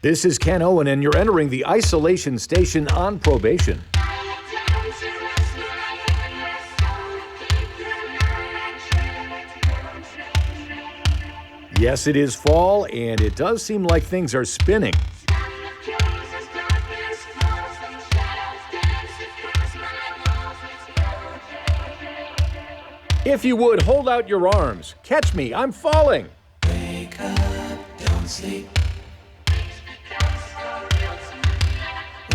This is Ken Owen, and you're entering the isolation station on probation. Yes, it is fall, and it does seem like things are spinning. If you would, hold out your arms. Catch me, I'm falling. Wake up, don't sleep.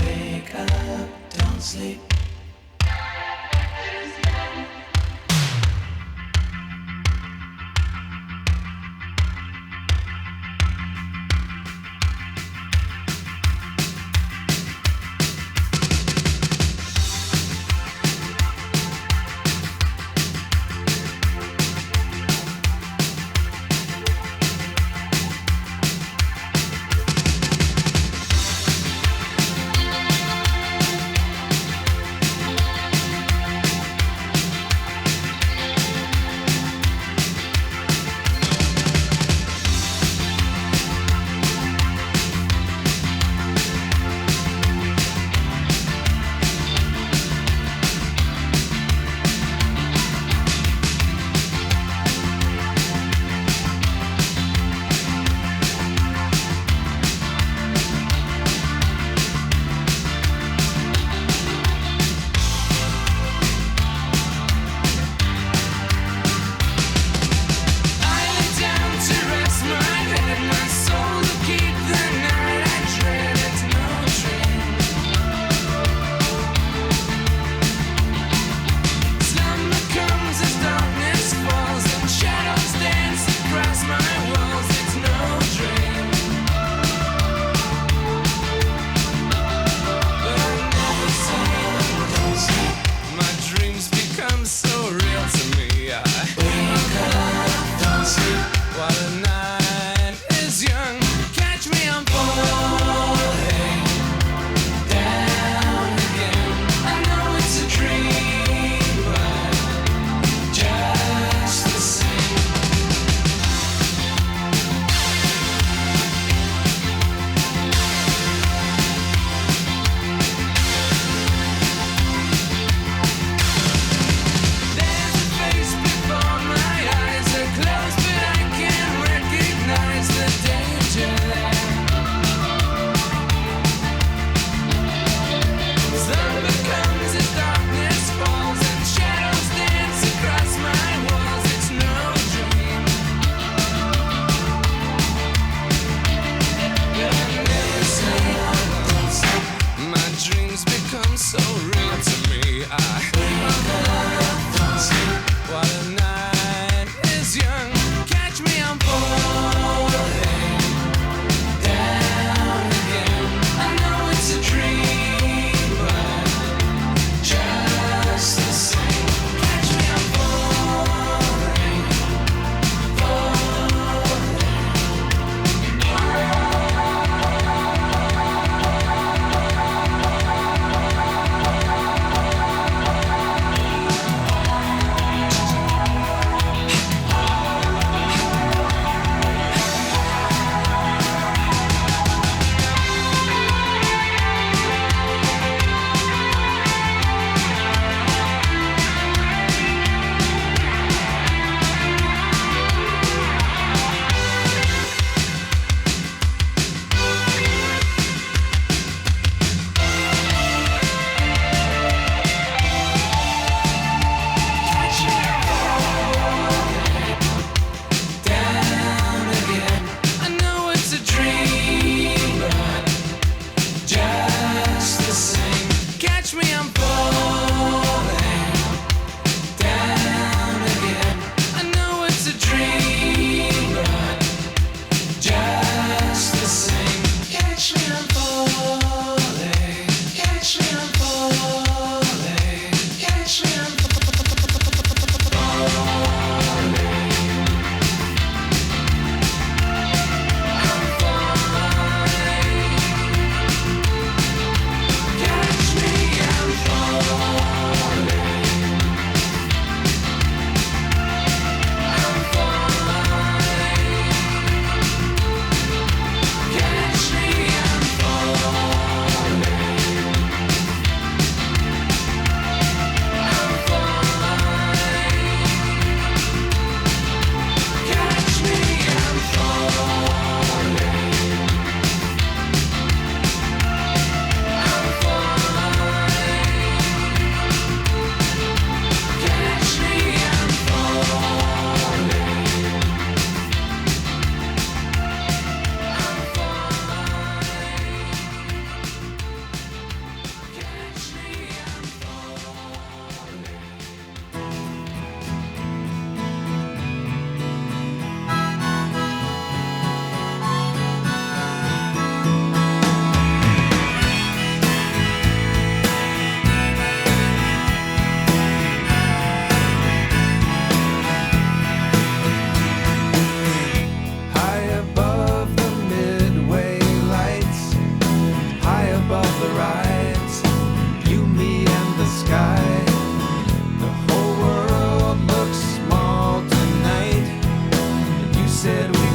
Wake up, don't sleep.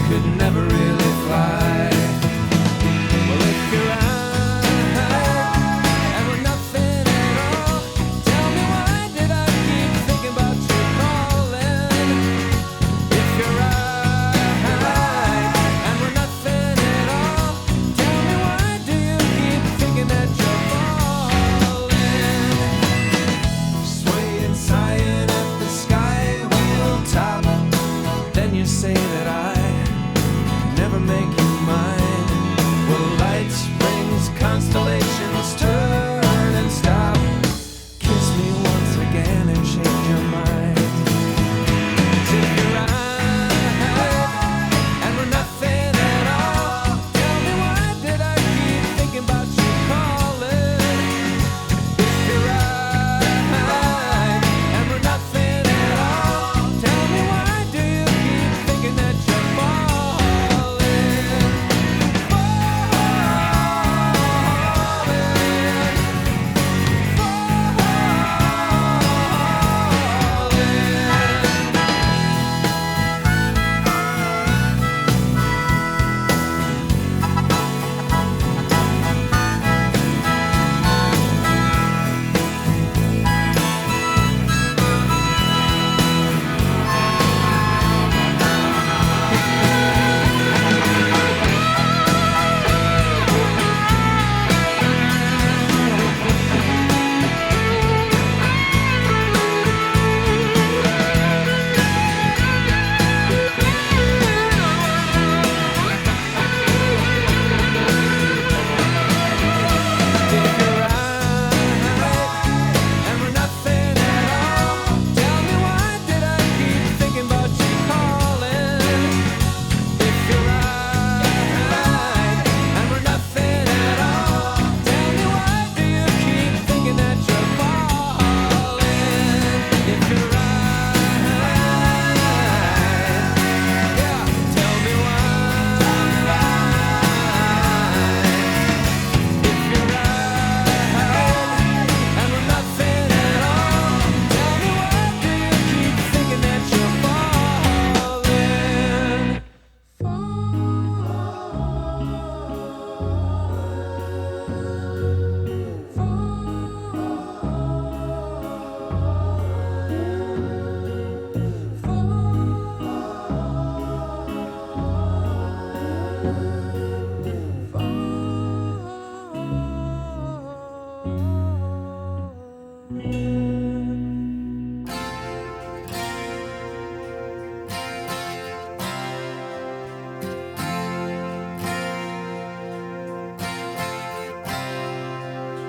could never really fly. Well, if you're right and we're nothing at all, tell me why did I keep thinking about you calling? If you're right and we're nothing at all, tell me why do you keep thinking that you're falling? Swaying, sighing at the sky wheel top, then you say that I never make you mine. Well, lights, rings, constellations turn and stop. Kiss me once again and change your mind. If you're right and we're nothing at all, tell me why did I keep thinking about you calling? If you're right and we're nothing at all, tell me why do you keep thinking that you're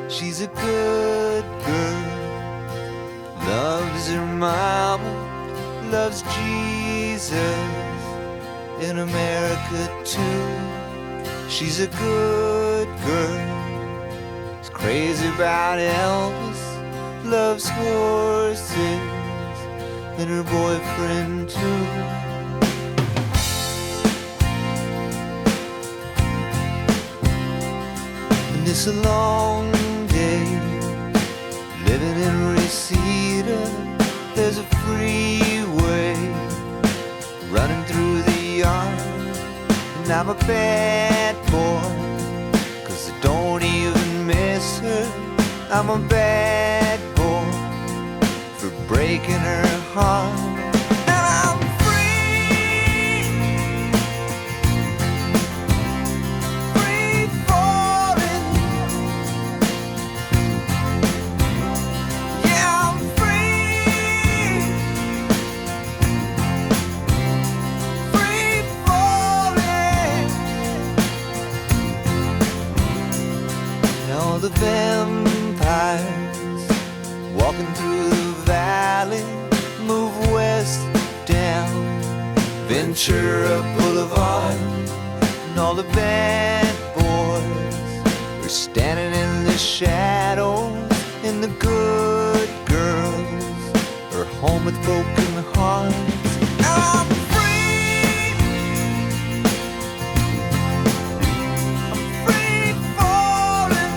She's a good girl, loves her mama, loves Jesus, in America too. She's a good girl, is crazy about Elvis, loves horses, and her boyfriend too. And it's a long day living in Reseda. There's a freeway running through the yard, and I'm a bad boy, 'cause I don't even miss her. I'm a bad boy for breaking her heart. And I'm free, free falling. Yeah, I'm free, free falling. Now the vampires walking through the valley move west down Ventura Boulevard, and all the bad boys are standing in the shadows, and the good girls are home with broken hearts. I'm free, I'm free falling.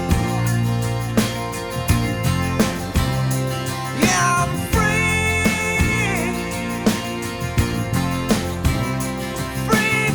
Yeah, I'm free, free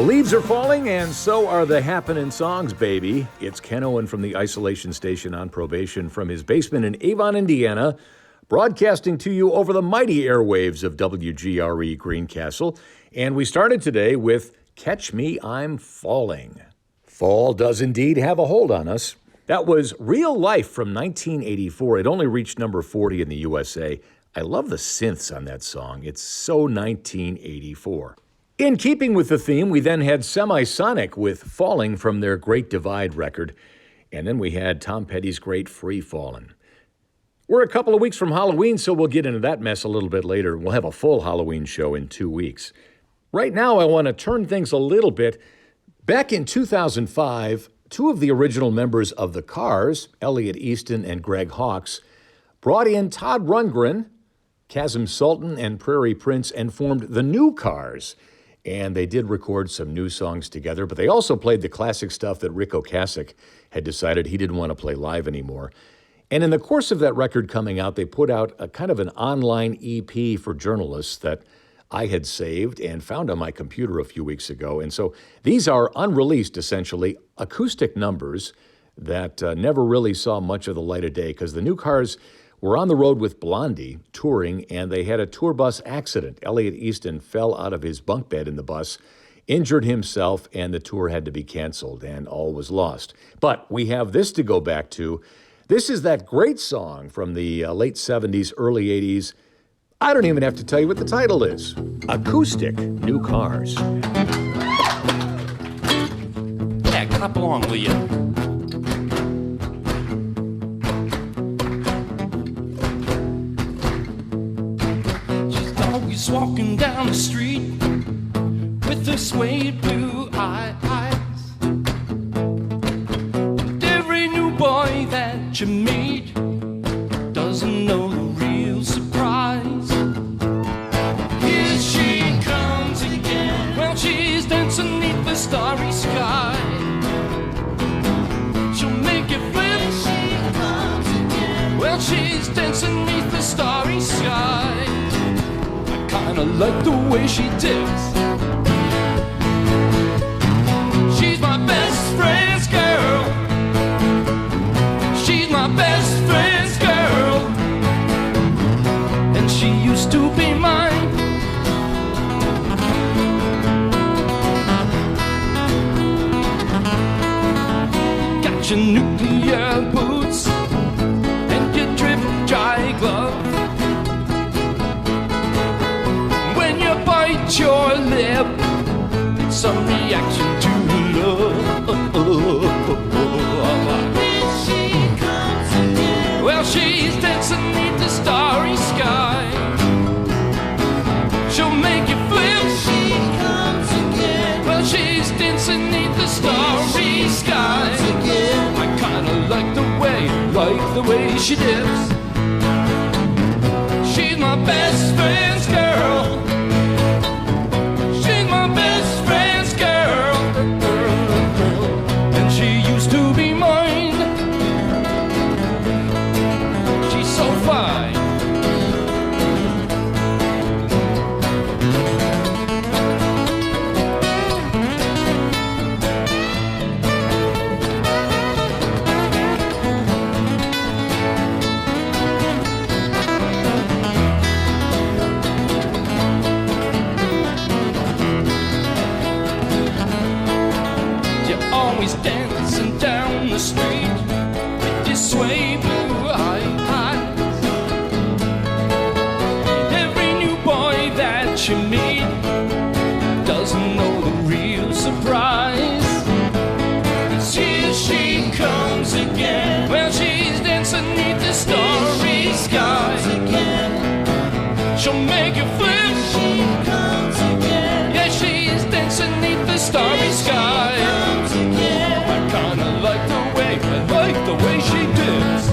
leaves are falling, and so are the happening songs, baby. It's Ken Owen from the Isolation Station on probation from his basement in Avon, Indiana, broadcasting to you over the mighty airwaves of WGRE Greencastle. And we started today with Catch Me, I'm Falling. Fall does indeed have a hold on us. That was Real Life from 1984. It only reached number 40 in the USA. I love the synths on that song. It's so 1984. In keeping with the theme, we then had Semisonic with Falling from their Great Divide record, and then we had Tom Petty's great Free Fallin'. We're a couple of weeks from Halloween, so we'll get into that mess a little bit later. We'll have a full Halloween show in 2 weeks. Right now, I want to turn things a little bit. Back in 2005, two of the original members of the Cars, Elliot Easton and Greg Hawkes, brought in Todd Rundgren, Kazim Sultan, and Prairie Prince and formed the New Cars. And they did record some new songs together, but they also played the classic stuff that Rick Ocasek had decided he didn't want to play live anymore. And in the course of that record coming out, they put out a kind of an online EP for journalists that I had saved and found on my computer a few weeks ago. And so these are unreleased, essentially, acoustic numbers that never really saw much of the light of day because the New Cars were on the road with Blondie touring, and they had a tour bus accident. Elliot Easton fell out of his bunk bed in the bus, injured himself, and the tour had to be canceled, and all was lost. But we have this to go back to. This is that great song from the late 70s, early 80s. I don't even have to tell you what the title is. Acoustic New Cars. Yeah, clap along, will you? She's walking down the street with her suede blue eyes. And every new boy that you meet doesn't know the real surprise. Here she comes again. Well, she's dancing beneath the starry sky. She'll make you flip. Here she comes again. Well, she's dancing beneath the starry sky. Kinda like the way she dips. She's my best friend's girl. She's my best friend's girl. And she used to be mine. Got your nuclear boots and your drip dry glove. Bite your lip, it's some reaction to love. Here she comes again. Well, she's dancing beneath the starry sky. She'll make you flip. Here she comes again. Well, she's dancing beneath the starry sky. I kinda like the way she dips. She's my best friend's girl. Dancing down the street with your sway blue eyes. Every new boy that you meet doesn't know the real surprise. Here she comes again. Well, she's dancing beneath the starry sky. She'll make you flip. She comes again. Yeah, she's dancing beneath the starry sky. I like the way she dips.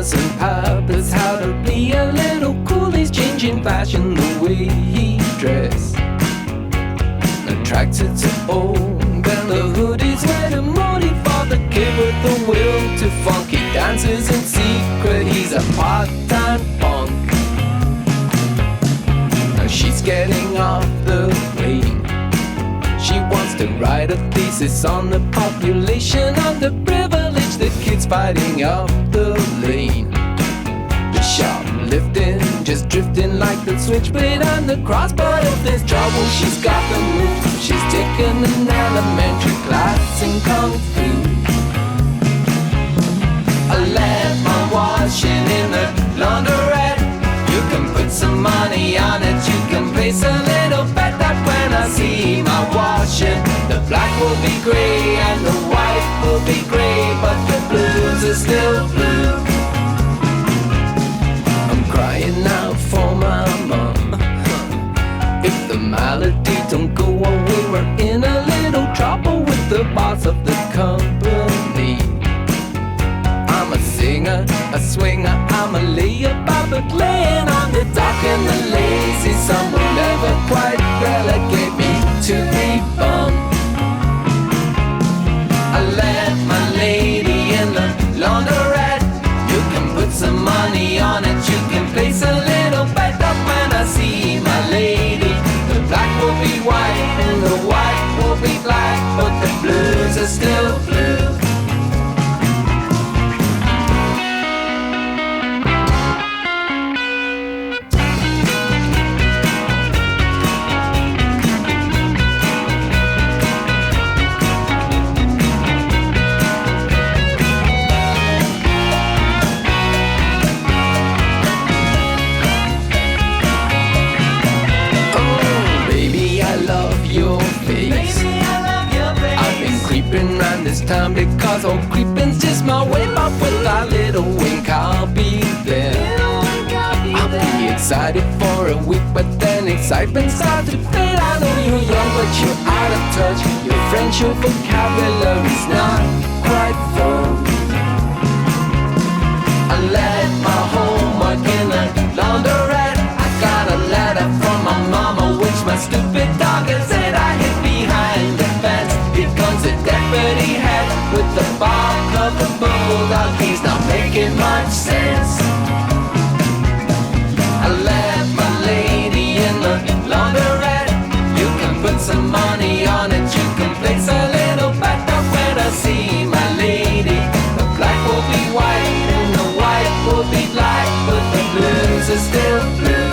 mamas and papas how to be a little cool. He's changing fashion the way he dress. The tracksuits are old and the hoodies red and moody. For the kid with the will to funky dances in secret. He's a part-time punk. Now she's getting off the plane. She wants to write a thesis on the population underprivileged. The kids fighting up the lane. The shoplifting, just drifting like the switchblade on the cross. But if there's trouble, she's got the move. She's taken an elementary class in Kung Fu. I left my washing in the laundrette. You can put some money on it. You can place a little bet that when I see my washing, the black will be gray and the white will be gray, but the blues are still blue. I'm crying out for my mom. If the malady don't go away, we're in a little trouble with the boss of the company. I'm a singer, a swinger, I'm a layabout, but laying on the dock and the lazy sun will never quite relegate me to a bum. I left my lady in the laundrette. You can put some money on it. You can place a little bet up when I see my lady. The black will be white and the white will be black, but the blues are still blue. This time because all creeping's just my way up with that little wink. I'll be there. I'll be excited for a week, but then excitement starts to fade. I know you're young, but you're out of touch. Your French, your vocabulary's not quite full. I left my homework in a laundrette. I got a letter from my mama, which my stupid dog had said I hid behind the fence. Here comes a deputy head with the bark of a bulldog. He's not making much sense. I left my lady in the laundrette. You can put some money on it. You can place a little bet up when I see my lady. The black will be white and the white will be black, but the blues are still blue.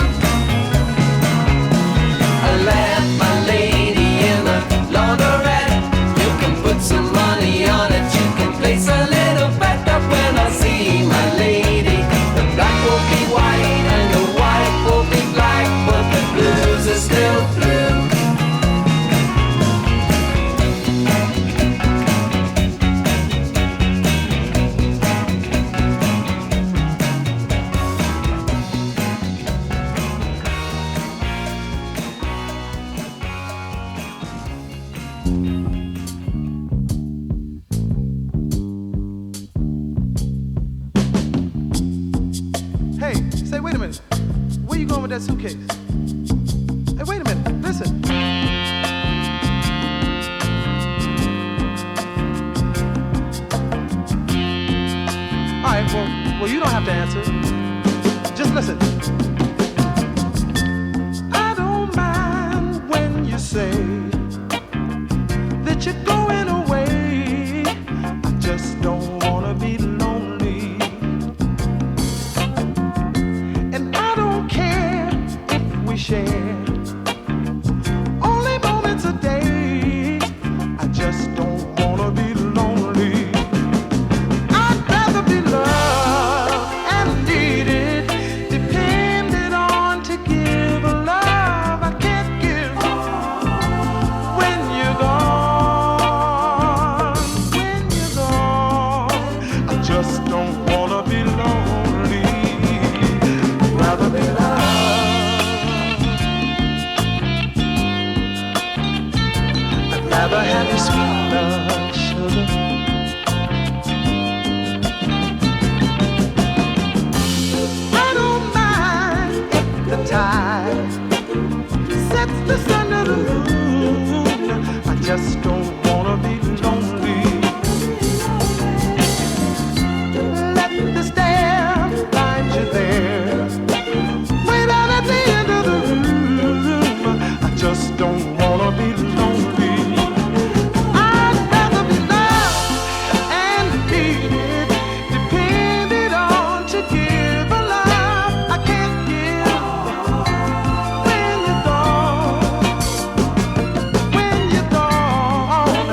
I left my lady in the laundrette. You can put some money on it. You can place a little bet up when I see my lady. The black will be white and the white will be black, but the blues are still blue. Hey, say, wait a minute. Where you going with that suitcase? Hey, wait a minute. Listen. All right, well, you don't have to answer. Just listen. I don't mind when you say that you're going away. I just don't wanna be lonely. And I don't care if we share only moments a day. I just don't wanna be lonely. I'd rather be loved and needed, depended on to give a love I can't give when you're gone. this under the moon. I just don't wanna be lonely. Let the stare find you there. Way down at the end of the room. I just don't wanna be lonely. I'd rather be loved and needed, depended on to give a love I can't give. When you're gone,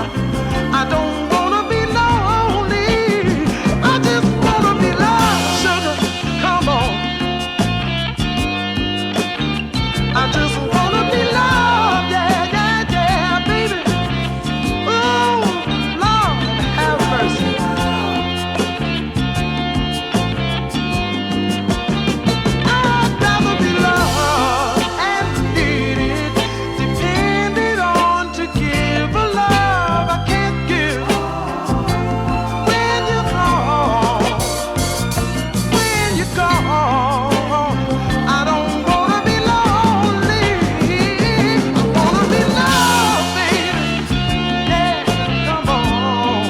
I don't wanna be lonely. I just wanna be loved, sugar. Come on. I just wanna be loved, yeah, yeah, yeah, baby. Oh, Lord, have mercy. I'd rather be loved and needed, depended on to give a love I can't give. When you're gone, I don't wanna be lonely. I wanna be loved, baby. Yeah, come on.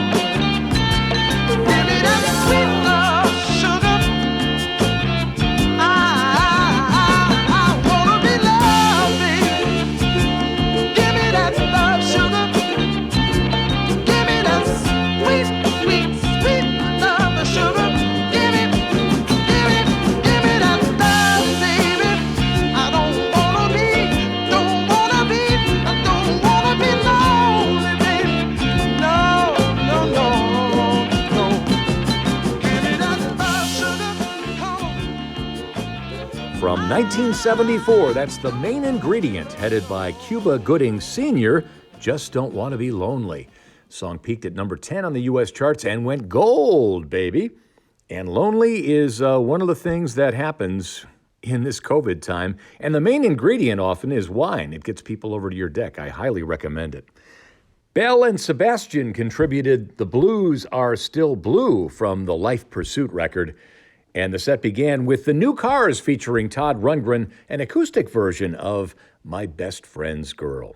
Give me that sweet love, sugar. I wanna be loved, baby. Give me that love, sugar. Give me that sweet, sweet, sweet love, sugar. Give me that love, baby. I don't wanna be lonely, baby. No, no, no, no. Give me that love, sugar. Come on. From 1974, that's The Main Ingredient, headed by Cuba Gooding Sr., Just Don't Want to Be Lonely. Song peaked at number 10 on the U.S. charts and went gold, baby. And lonely is one of the things that happens in this COVID time. And the main ingredient often is wine. It gets people over to your deck. I highly recommend it. Belle and Sebastian contributed The Blues Are Still Blue from the Life Pursuit record. And the set began with The New Cars featuring Todd Rundgren, an acoustic version of My Best Friend's Girl.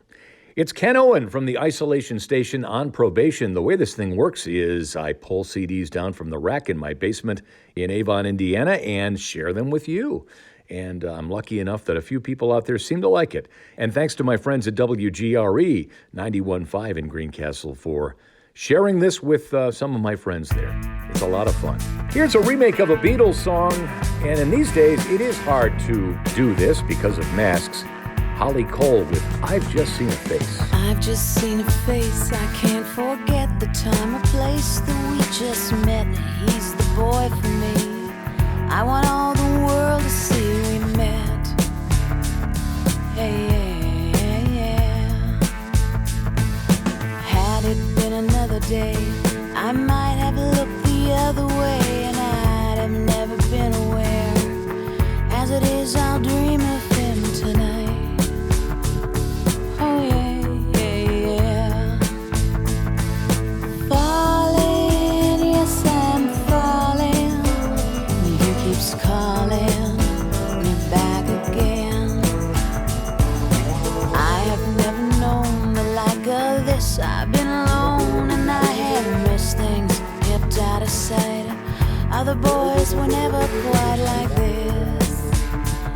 It's Ken Owen from the Isolation Station on Probation. The way this thing works is I pull CDs down from the rack in my basement in Avon, Indiana, and share them with you. And I'm lucky enough that a few people out there seem to like it. And thanks to my friends at WGRE 91.5 in Greencastle for sharing this with some of my friends there. It's a lot of fun. Here's a remake of a Beatles song, and in these days, it is hard to do this because of masks. Holly Cole with I've Just Seen a Face. I've just seen a face, I can't forget the time or place that we just met. He's the boy for me, I want all the world to see we met. Hey, yeah, yeah. Had it been another day, I might have looked the other way, and I'd have never been aware. As it is, I'll dream of him tonight. Oh yeah, yeah, yeah. Falling, yes I'm falling. He keeps calling me back again. I have never known the like of this. I've been alone and I have missed things kept out of sight. Other boys were never quite like this.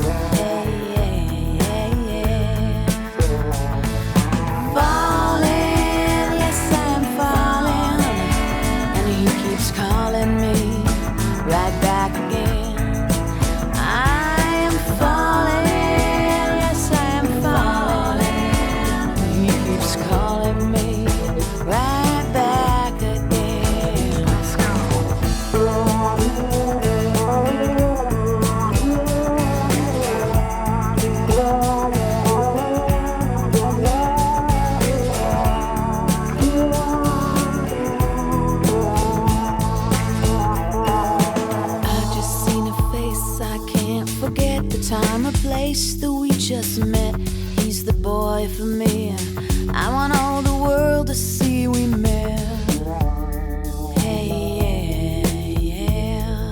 Yeah, yeah, yeah, yeah. Falling, yes I'm falling, and he keeps calling me right back again. I am falling, yes I am falling, and he keeps calling me right back again. Let's go. I've just seen a face, I can't forget the time or place that we just met. He's the boy for me, I want all the world to see we met. Hey, yeah, yeah.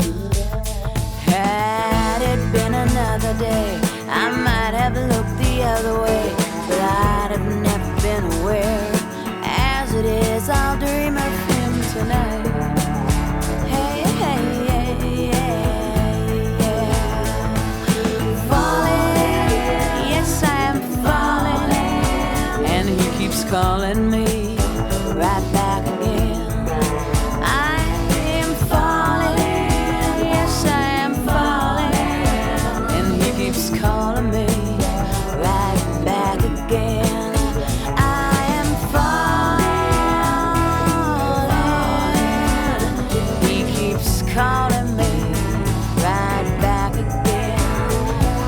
Had it been another day, I might have looked the other way, but tonight. Hey, hey, hey, yeah. Falling, yes, I am falling, and he keeps calling me right back again. I am falling, yes, I am falling, and he keeps calling me right back again. I am falling, he keeps calling me right back again.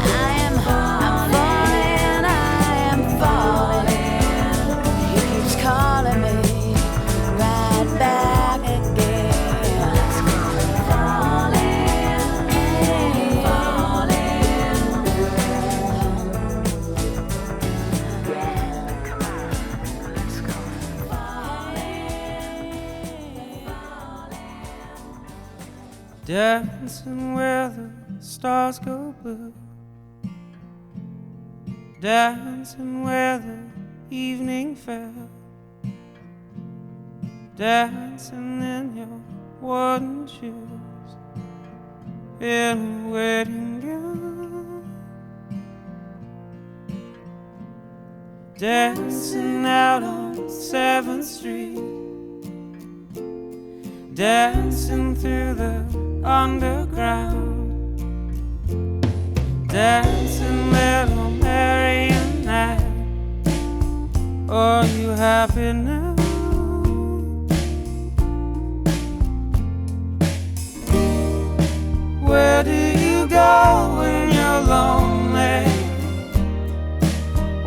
I'm falling, I am falling, he keeps calling me right back again. Dancing where the stars go blue, dancing where the evening fell, dancing in your wooden shoes in a wedding gown, dancing out on 7th Street, dancing through the underground, dancing little Mary and I. Are you happy now? Where do you go when you're lonely?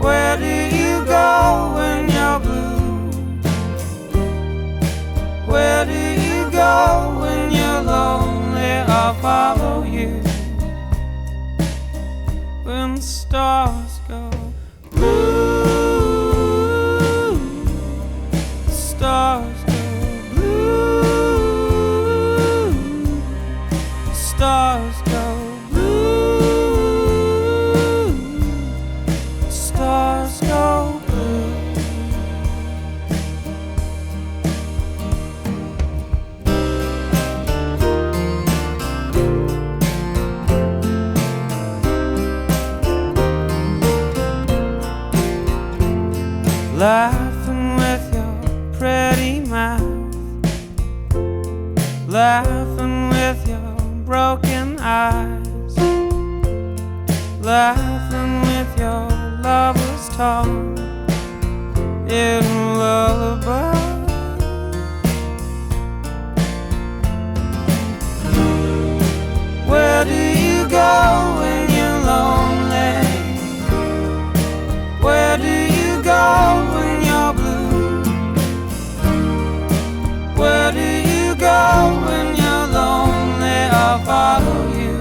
Where do you go when you're blue? Where do you go when you're lonely? I'll follow you when the stars go blue. The stars go blue. The stars go blue. The stars go blue. Laughing with your pretty mouth, laughing with your broken eyes, laughing with your lover's tongue in a lullaby. Where do you go when you're lonely? Where do you go when you're blue? Where do you go when you're lonely? I'll follow you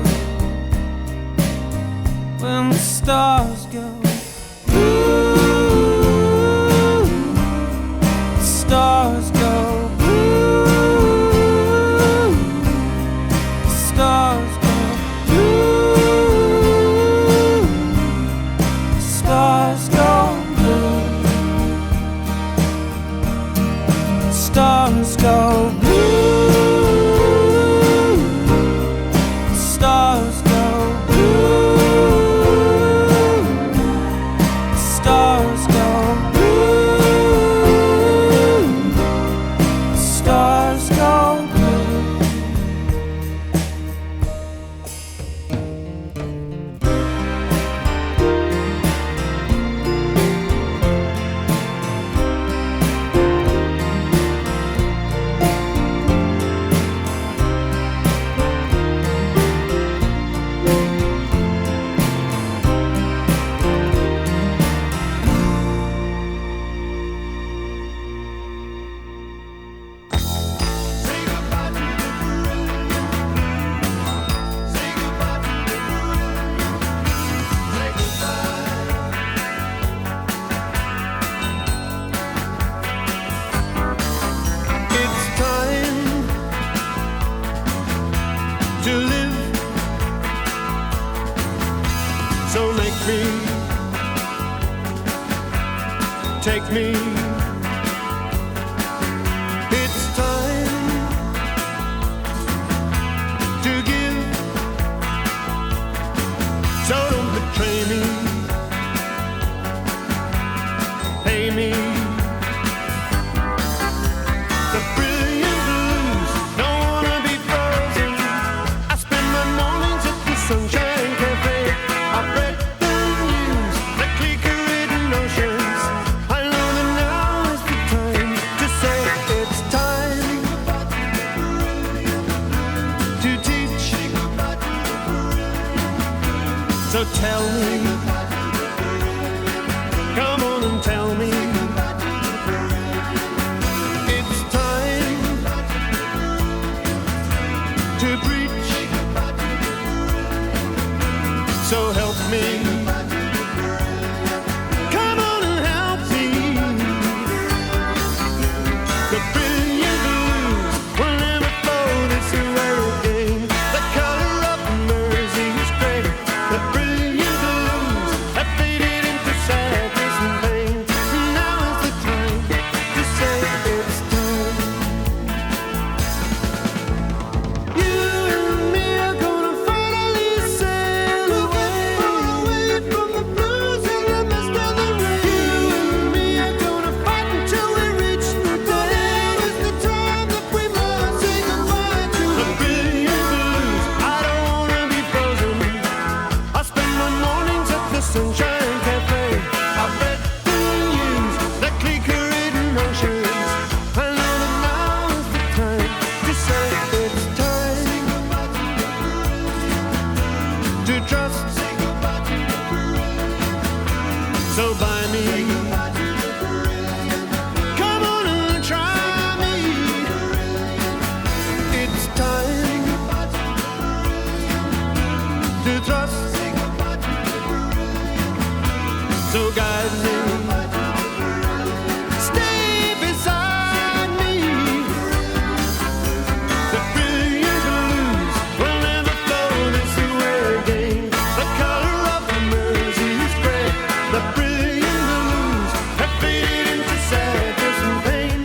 when the stars go blue. The stars go blue. The stars go blue. The stars go blue. Stars go blue. Stars go blue. Stars go blue. Stars go blue. Take me. It's time tell me. Come on and tell me. It's time to preach. So help me. Come on and help me. The brilliant blues will never flow this way again. The color of mercy is gray. The brilliant blues have faded into sadness and pain. Now is the time to say it's time. You and me are gonna finally sail away from the blues and the mist of the rain. You and me are gonna fight until we reach the day. Now is the time that we must say goodbye to the brilliant blues. I don't wanna be frozen. I spend my mornings at the Sunshine Cafe. I read the news, the clicker-ridden oceans. I know that now is the time to say it's time to trust. So buy me. Come on and try me. It's time to trust. So guide me. Stay beside me. The brilliant blues will never flow this way again. The color of the mercy is gray. The brilliant blues have faded into sadness and pain.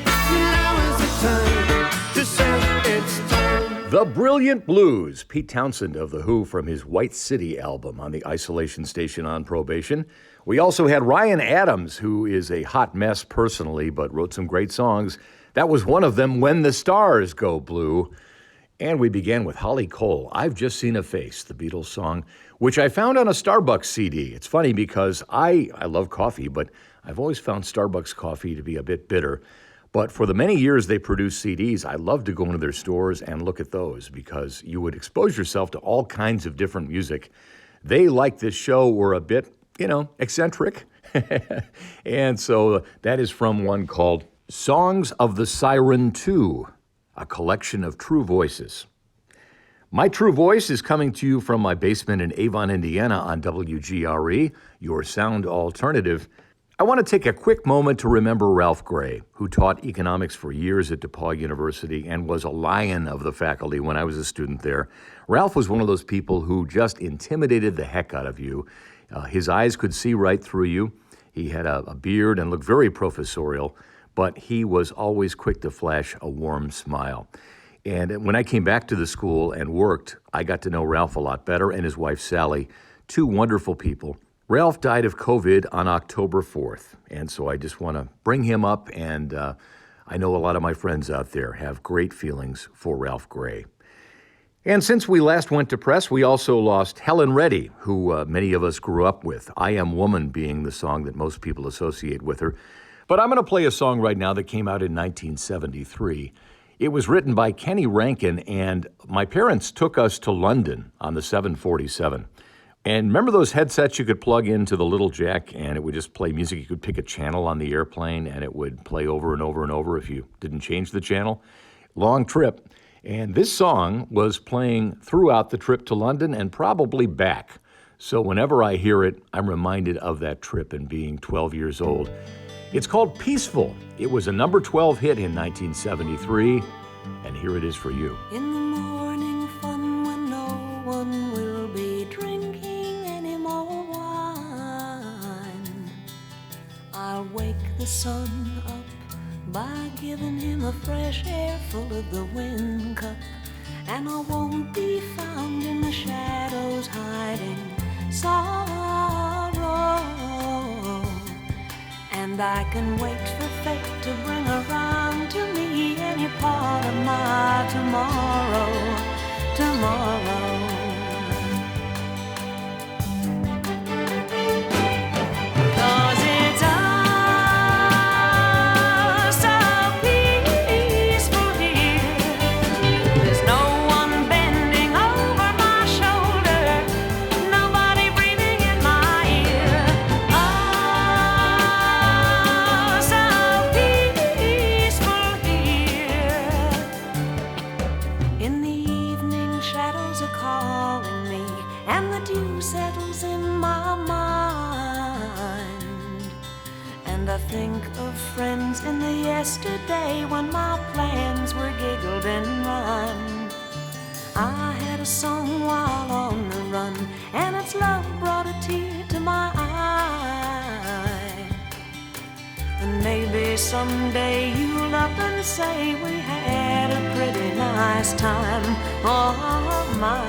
Now is the time to say it's time. The Brilliant Blues, Pete Townsend of The Who from his White City album on the Isolation Station on Probation. We also had Ryan Adams, who is a hot mess personally, but wrote some great songs. That was one of them, When the Stars Go Blue. And we began with Holly Cole, I've Just Seen a Face, the Beatles song, which I found on a Starbucks CD. It's funny because I love coffee, but I've always found Starbucks coffee to be a bit bitter. But for the many years they produced CDs, I love to go into their stores and look at those because you would expose yourself to all kinds of different music. They, like this show, were a bit, eccentric. And so that is from one called Songs of the Siren 2, a collection of true voices. My true voice is coming to you from my basement in Avon, Indiana on WGRE, your sound alternative. I want to take a quick moment to remember Ralph Gray, who taught economics for years at DePauw University and was a lion of the faculty when I was a student there. Ralph was one of those people who just intimidated the heck out of you. His eyes could see right through you. He had a beard and looked very professorial, but he was always quick to flash a warm smile. And when I came back to the school and worked, I got to know Ralph a lot better and his wife, Sally, two wonderful people. Ralph died of COVID on October 4th, and so I just want to bring him up, and I know a lot of my friends out there have great feelings for Ralph Gray. And since we last went to press, we also lost Helen Reddy, who many of us grew up with, I Am Woman being the song that most people associate with her. But I'm going to play a song right now that came out in 1973. It was written by Kenny Rankin, and my parents took us to London on the 747. And remember those headsets you could plug into the little jack and it would just play music? You could pick a channel on the airplane and it would play over and over and over if you didn't change the channel. Long trip. And this song was playing throughout the trip to London and probably back. So whenever I hear it, I'm reminded of that trip and being 12 years old. It's called Peaceful. It was a number 12 hit in 1973, and here it is for you. In the morning fun when no one will be drinking any more wine, I'll wake the sun up by giving him a fresh air full of the wind cup, and I won't be found in the shadows hiding sorrow, and I can wait for fate to bring around to me any part of my tomorrow. Cause it's so peaceful here. There's no one bending over my shoulder, nobody breathing in think of friends in the yesterday when my plans were giggled and rhyme. I had a song while on the run, and its love brought a tear to my eye. And maybe someday you'll up and say we had a pretty nice time. Oh my.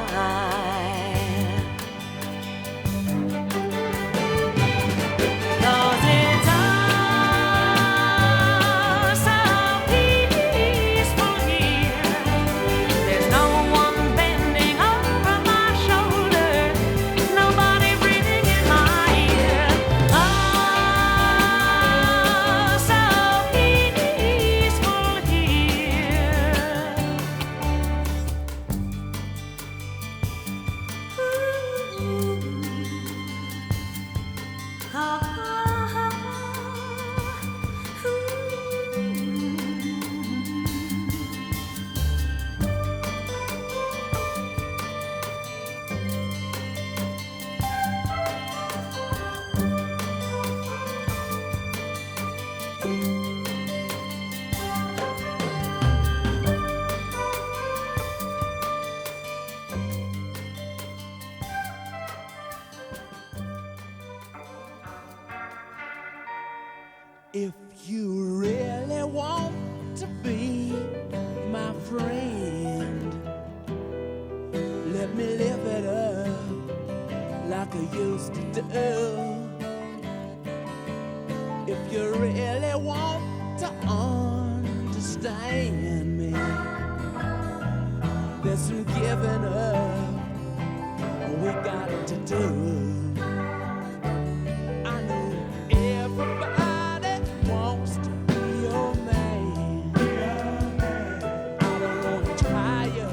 'Cause it's all so peaceful here. There's no one bending over my shoulder, nobody breathing in my ear. Oh, so peaceful here. If you really want to be my friend, let me live it up like I used to do. If you really want to understand me, there's some giving up we got to do. I know everybody wants to be your man. I don't want to tie you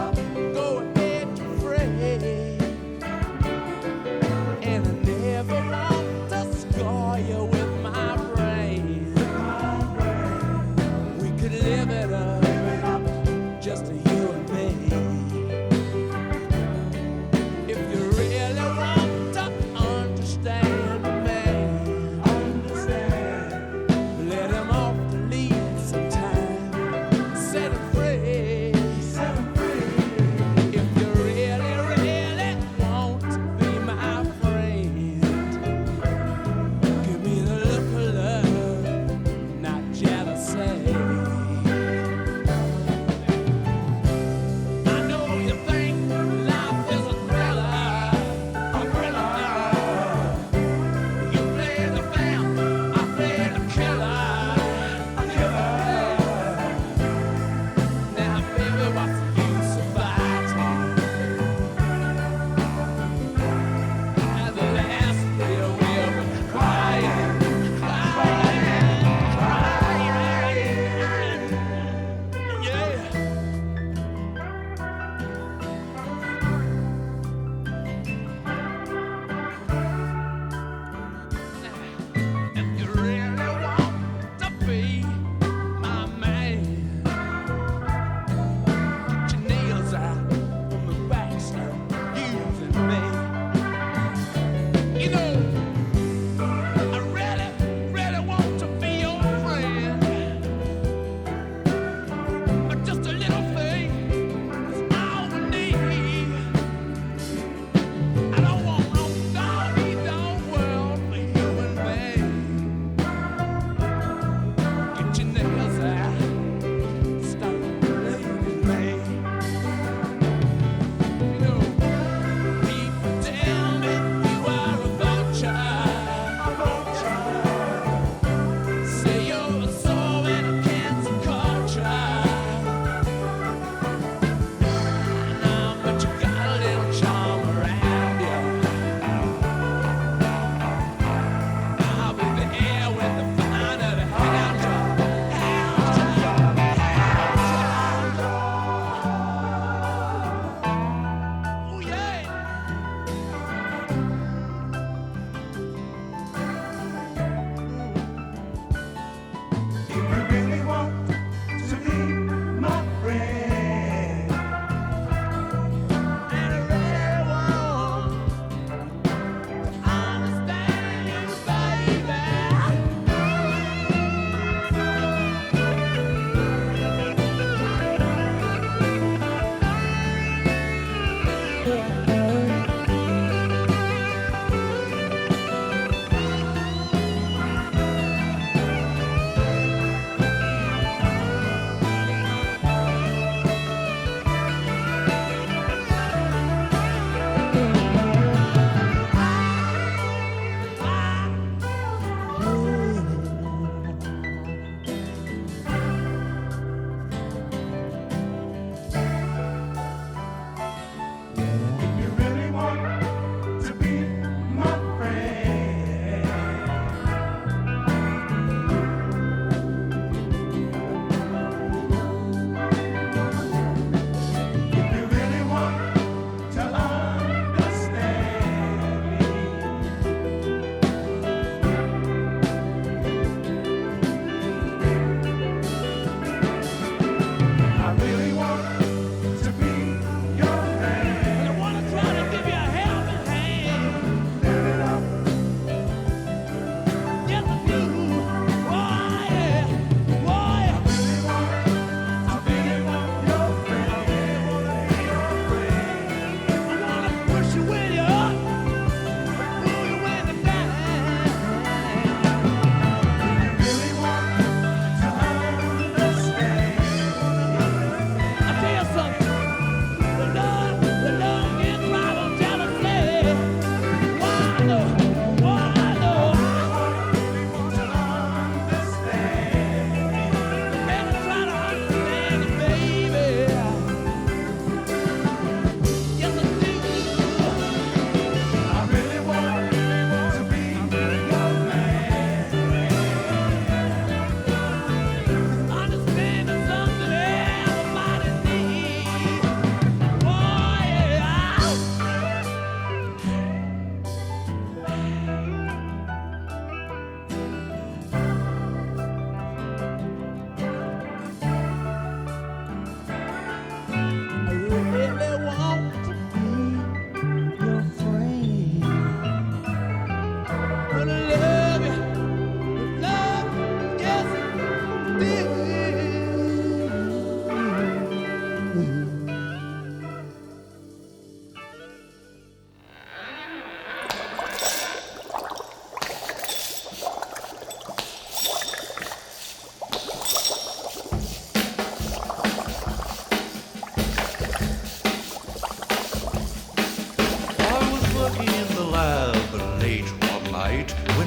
up. Go ahead, you're free. And I never want to score you with my brain. We could live it up, just you and me. If you really want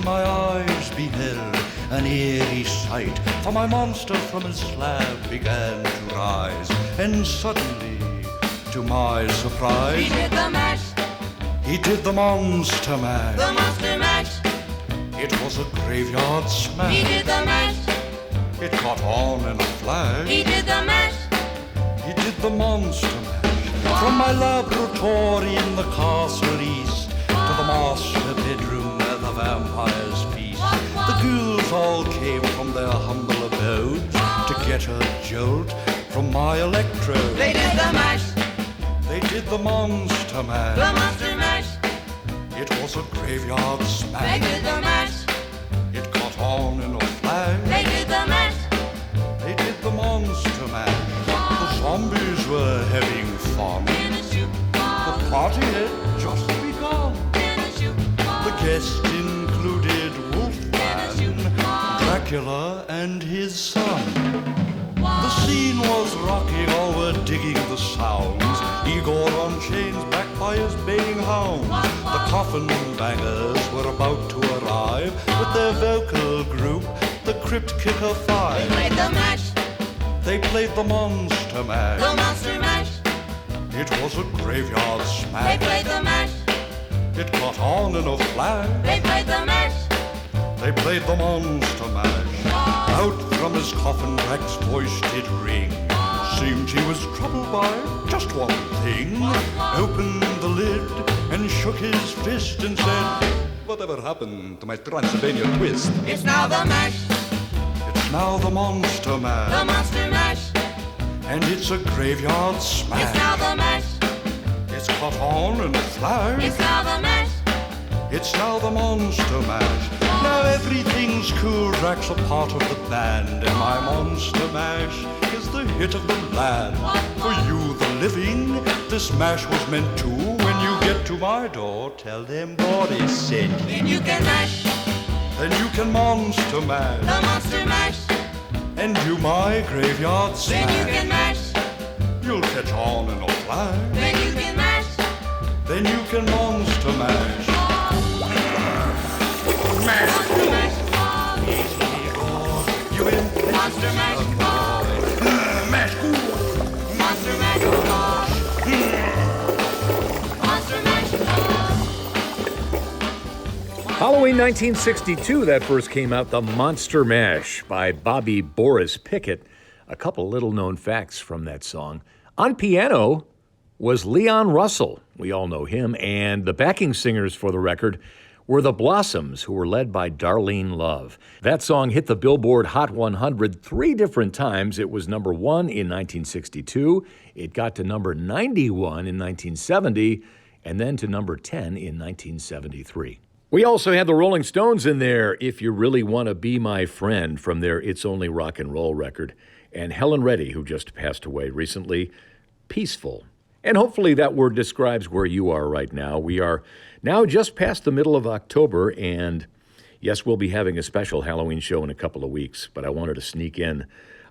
my eyes beheld an eerie sight, for my monster from his slab began to rise, and suddenly, to my surprise, He did the mash, he did the monster mash. the monster mash. It was a graveyard smash. He did the mash, It caught on in a flash. he did the mash. He did the monster mash. From my laboratory in the castle east to the master bedroom where the vampires feast, the ghouls all came from their humble abodes to get a jolt from my electrode. They did the mash, They did the monster the mash. monster mash. It was a graveyard They smash. did the mash, It caught on in a flash. they did the mash. They did the monster mash. The zombies were having fun. In a shoe The party had just begun. in a shoe The guests included Wolfman, Dracula, and his son. The scene was rocking, all were digging the sounds. Igor on chains, backed by his baying hounds. The coffin bangers were about to arrive with their vocal group, the Crypt Kicker Five. Played the mash, They played the monster mash. the monster mash. It was a graveyard They smash. played the mash, It caught on in a flash. they played the mash. They played the monster mash. Out from his coffin, Drac's voice did ring. Seemed he was troubled by just one thing. Opened the lid and shook his fist and said, "Whatever happened to my Transylvania twist?" It's now the mash, It's now the monster the mash. monster mash. And it's a graveyard It's smash. now the mash, It's caught on in a flash. it's now the mash. It's now the monster mash. Now everything's cool, Drac's a part of the band, and my monster mash is the hit of the land. For you, the living, this mash was meant to. When you get to my door, tell them God is sent. Then you can mash, Then you can monster mash, the monster mash. and do my graveyard Then you can smash. mash, You'll catch on in a flash. then you can mash. Then you can monster mash. Monster mash, You in monster mash, mash. monster mash, monster mash. Halloween 1962, that first came out, The Monster Mash by Bobby Boris Pickett. A couple little known facts from that song. On piano was Leon Russell. We all know him. And the backing singers for the record were the Blossoms, who were led by Darlene Love. That song hit the Billboard Hot 100 three different times. It was number 1 in 1962. It got to number 91 in 1970, and then to number 10 in 1973. We also had the Rolling Stones in there, If You Really Want to Be My Friend, from their It's Only Rock and Roll record. And Helen Reddy, who just passed away recently, Peaceful. And hopefully that word describes where you are right now. We are now just past the middle of October, and yes, we'll be having a special Halloween show in a couple of weeks, but I wanted to sneak in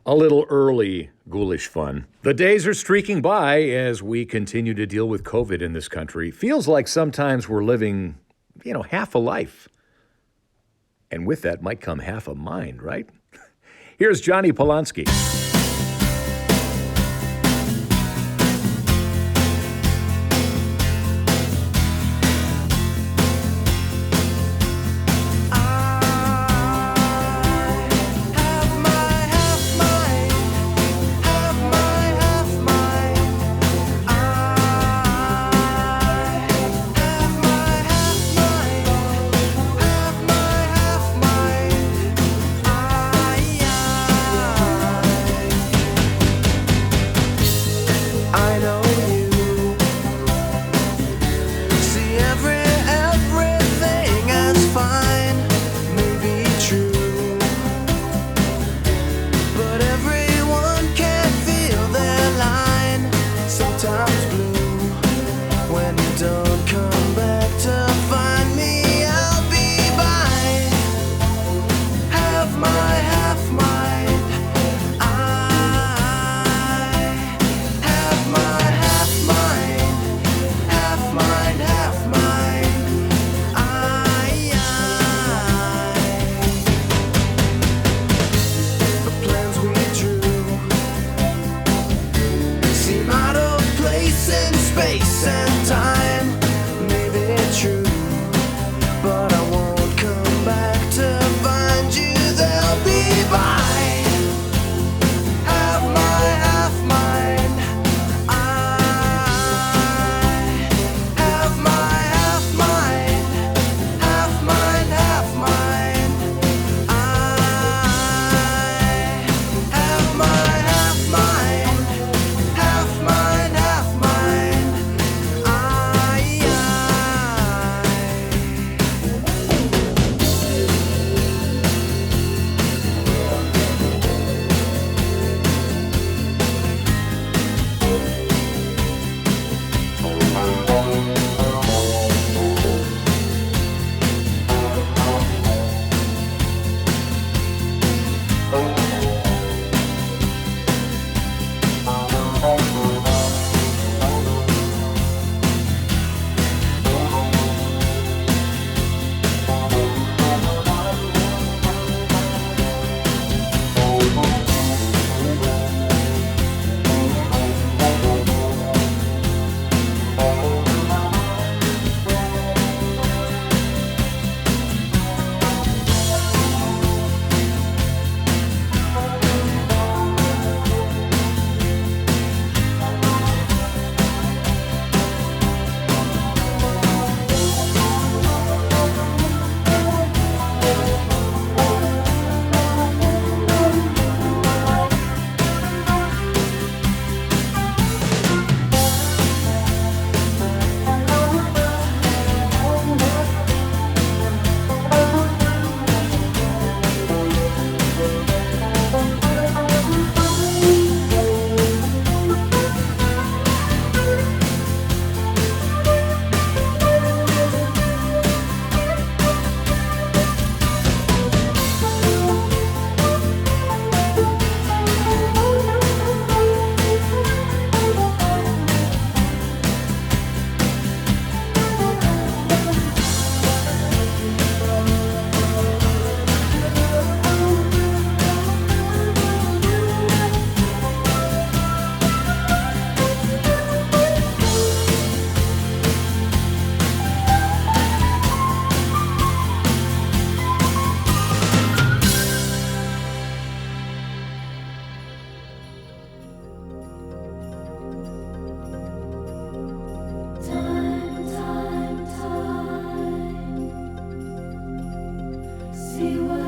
a little early ghoulish fun. The days are streaking by as we continue to deal with COVID in this country. Feels like sometimes we're living, half a life. And with that might come half a mind, right? Here's Johnny Polanski.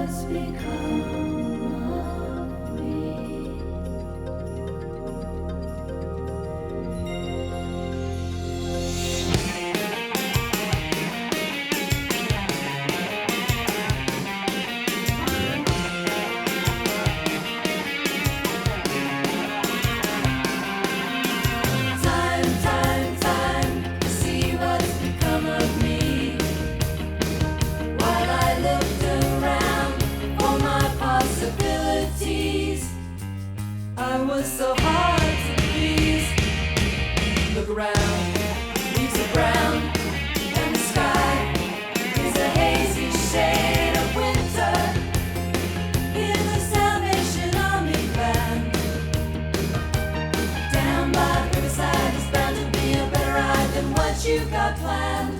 what's become of me. Time, see what's become of me. While I looked around for my possibilities, I was so hard to please. Look around, leaves are brown, and the sky is a hazy shade of winter. Hear the Salvation Army band. Down by the riverside is bound to be a better ride than what you got planned.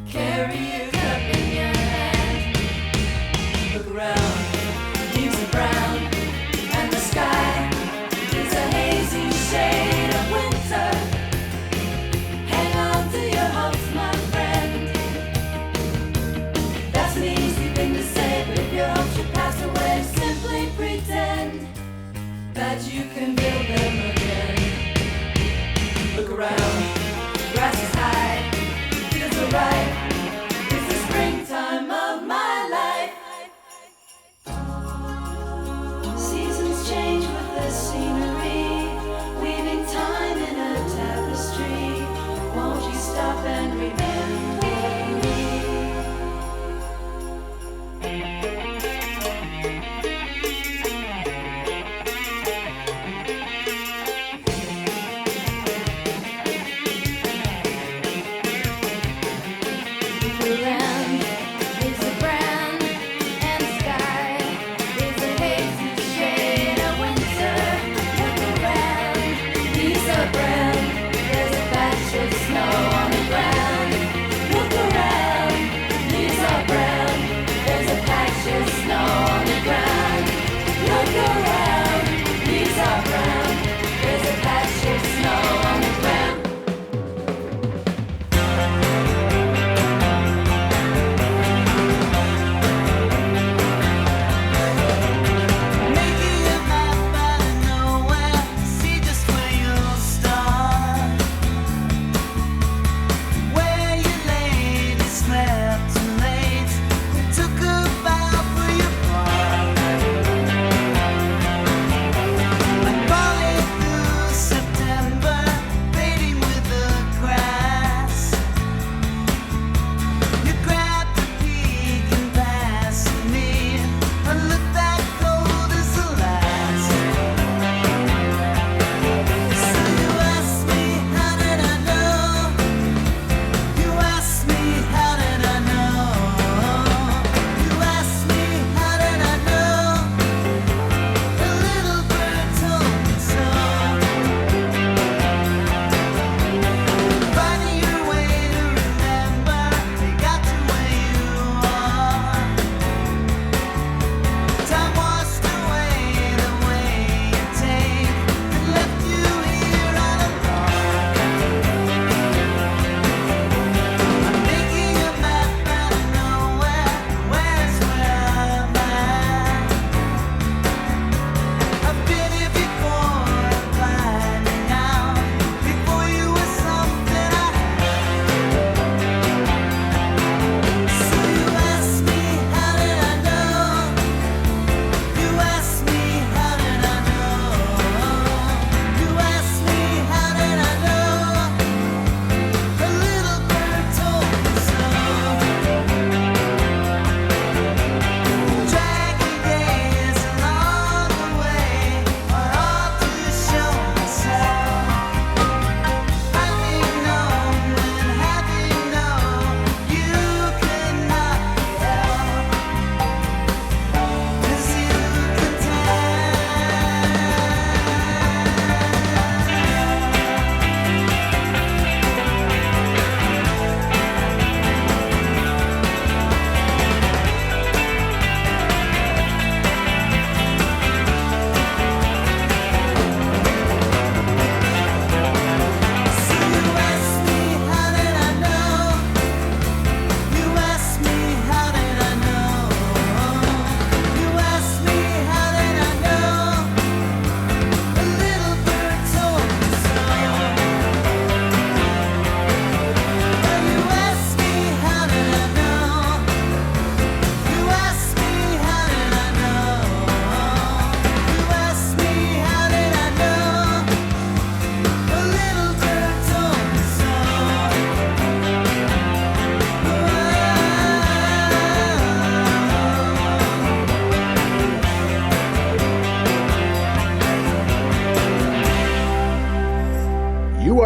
Carry your cup in your hand. Look around, leaves are brown, and the sky is a hazy shade of winter. Hang on to your hopes, my friend. That's an easy thing to say, but if your hopes should pass away, simply pretend that you can build them again. Look around, grass is high, fields are ripe, it's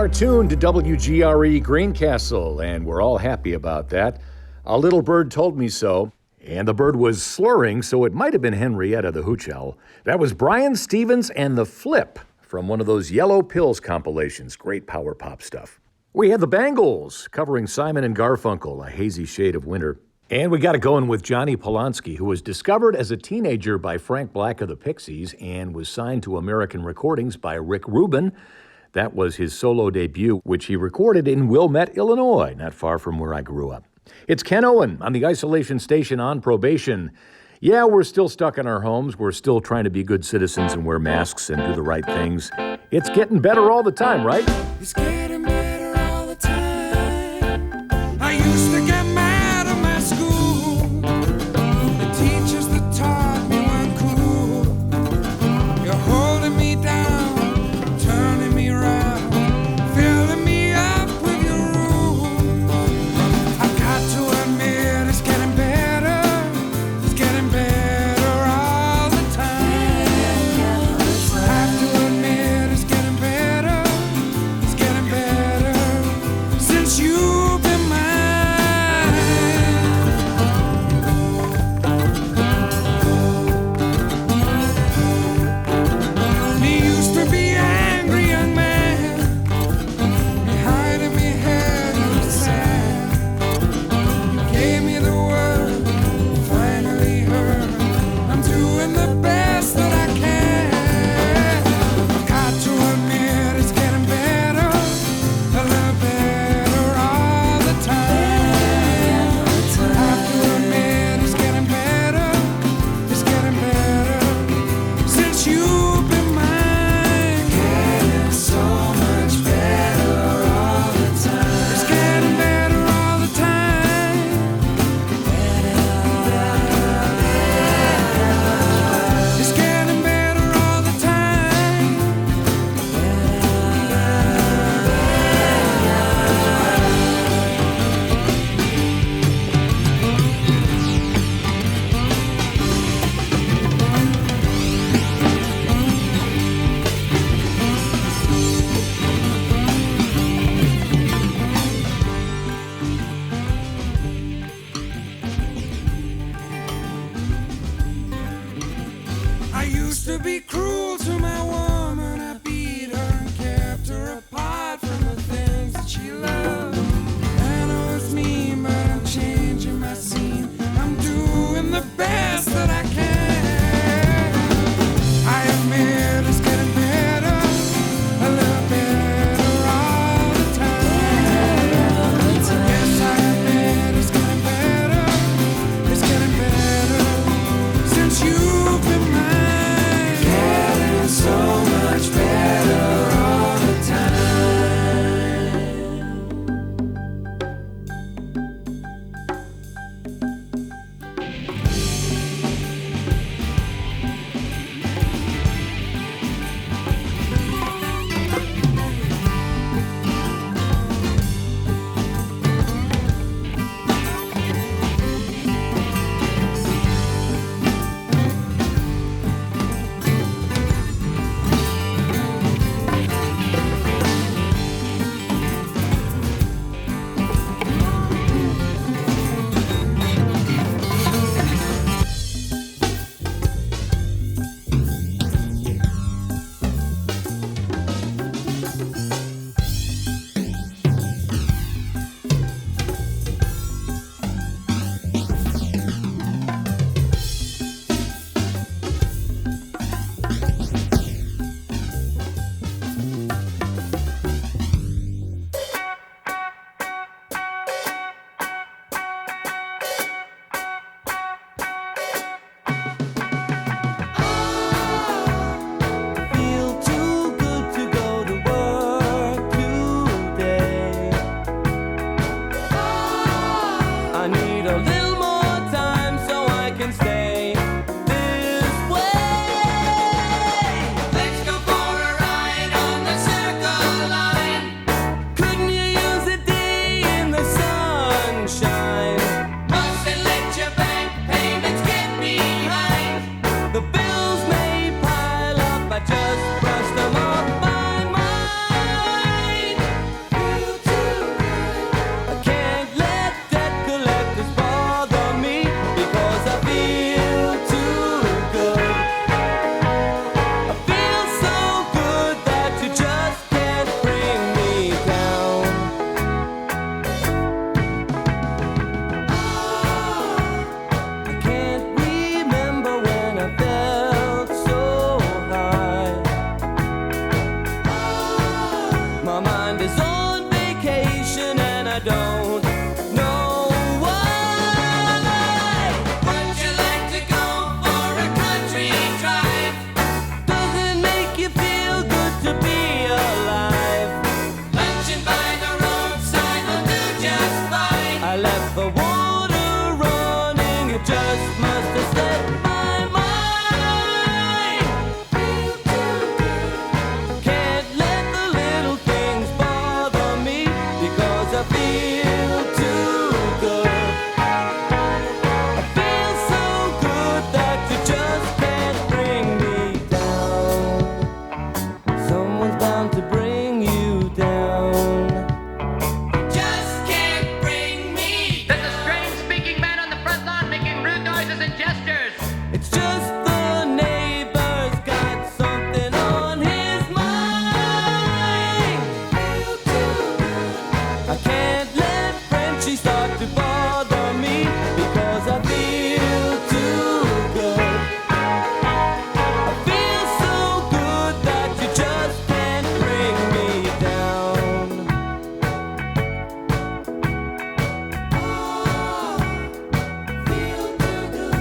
are tuned to WGRE Greencastle, and we're all happy about that. A little bird told me so, and the bird was slurring, so it might have been Henrietta the hooch owl. That was Brian Stevens and the Flip from one of those Yellow Pills compilations. Great power pop stuff. We had the Bangles covering Simon and Garfunkel, A Hazy Shade of Winter. And we got it going with Johnny Polanski, who was discovered as a teenager by Frank Black of the Pixies and was signed to American Recordings by Rick Rubin. That was his solo debut, which he recorded in Wilmette, Illinois, not far from where I grew up. It's Ken Owen on the Isolation Station on probation. Yeah, we're still stuck in our homes. We're still trying to be good citizens and wear masks and do the right things. It's getting better all the time, right? It's getting better all the time. I used to get mad at my school. The teachers that taught me weren't cool. You're holding me down, turning me around, filling me up with your rules. I've got to admit it's getting better. It's getting better all the time. I have to admit it's getting better. It's getting better since you've been mine. Me used to be angry young man. Me hiding me head in the sand. You gave me the word, finally heard. I'm doing the best that I can. I've got to admit it's getting better, a little better all the time. I have to admit it's getting better since you've been mine. Getting so much better all the time. It's getting better all the time. It's getting better all the time. I used to be cruel to my woman. I beat her and kept her apart from the things that she loved. I know it's mean, but I'm changing my scene. I'm doing the best that I can. I admit it's getting better, a little better all the time. Yes, I admit it's getting better. It's getting better since you've been mine. Getting so just must have slipped my mind. Can't let the little things bother me because I feel too good. I feel so good that you just can't bring me down. Someone's bound to bring you down. Just can't bring me. There's a strange speaking man on the front lawn making rude noises and gestures. It's just the neighbor's got something on his mind. I can't let Frenchie start to bother me because I feel too good. I feel so good that you just can't bring me down. Feel too good.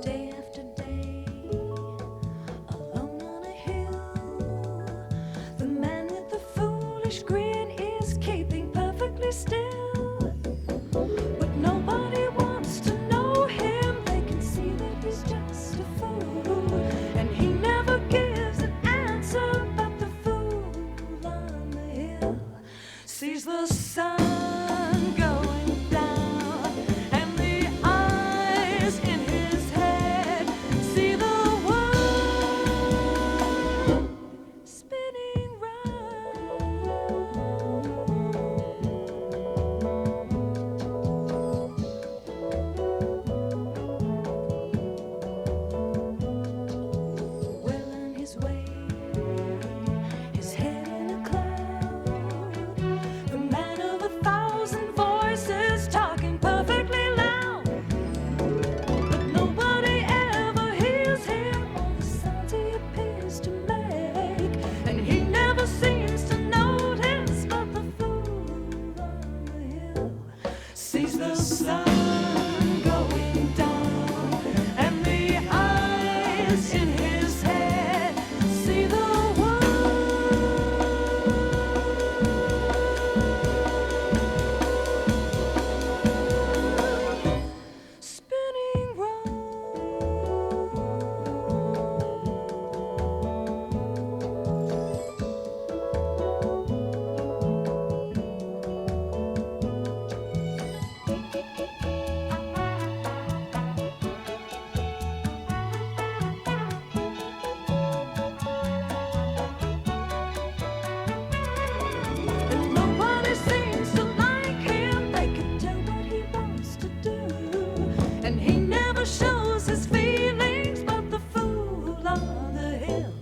Day after day, alone on a hill, the man with the foolish grin is keeping perfectly still. But nobody wants to know him. They can see that he's just a fool, and he never gives an answer. But the fool on the hill sees the sun going down, and the eyes in his head see the world spinning round. Well on his way, his head in a cloud, the man of 1,000 voices talking perfectly loud. But nobody ever hears him or the sounds he appears to make, and he never seems to notice. But the fool on the hill sees the sun going down, and the eyes in his head see the world spinning round. And nobody seems to like him. They can tell what he wants to do, and he never shows his feelings. But the fool on the hill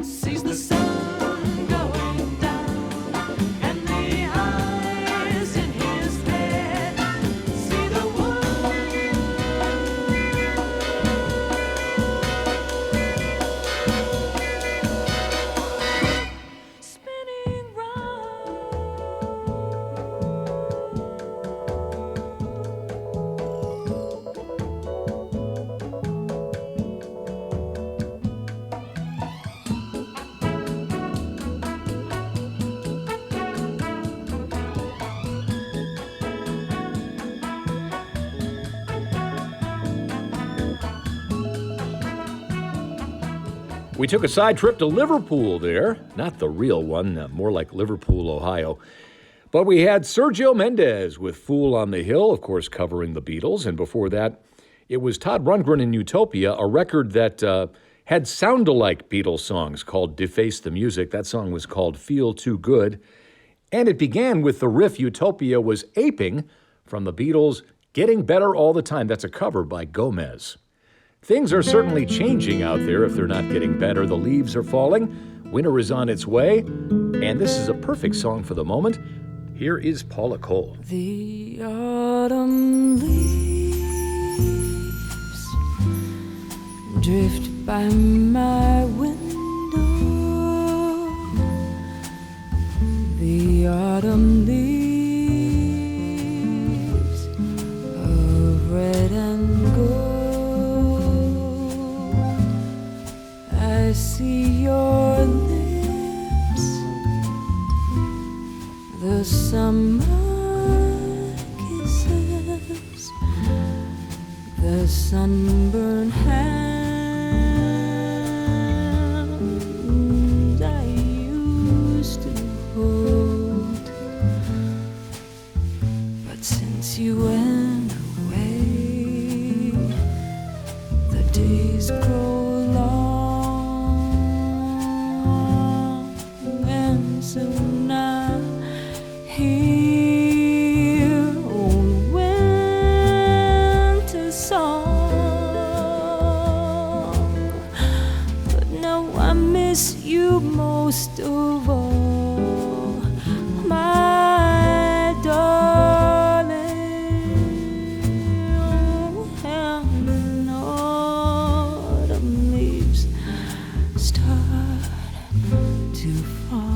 sees the sun going down, and the eyes in his head see the world spinning round. We took a side trip to Liverpool there. Not the real one, more like Liverpool, Ohio. But we had Sergio Mendes with Fool on the Hill, of course, covering the Beatles. And before that, it was Todd Rundgren in Utopia, a record that had sound-alike Beatles songs called Deface the Music. That song was called Feel Too Good. And it began with the riff Utopia was aping from the Beatles' Getting Better All the Time. That's a cover by Gomez. Things are certainly changing out there if they're not getting better. The leaves are falling, winter is on its way, and this is a perfect song for the moment. Here is Paula Cole. The autumn leaves drift by my window. The autumn leaves of red and gold. I see your lips, the summer kisses, the sunburned hands I used to hold. But since you went away, the days grow long, and soon I hear old winter song. But now I miss you most of all, my darling. And autumn leaves start to fall.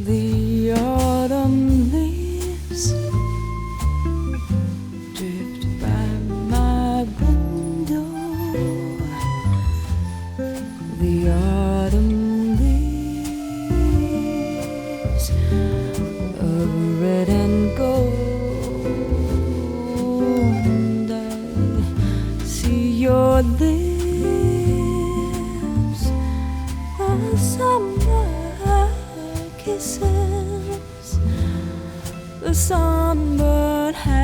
The autumn leaves drift by my window. The autumn leaves of red and gold. I see your lips, the summer kisses, the sunburned hands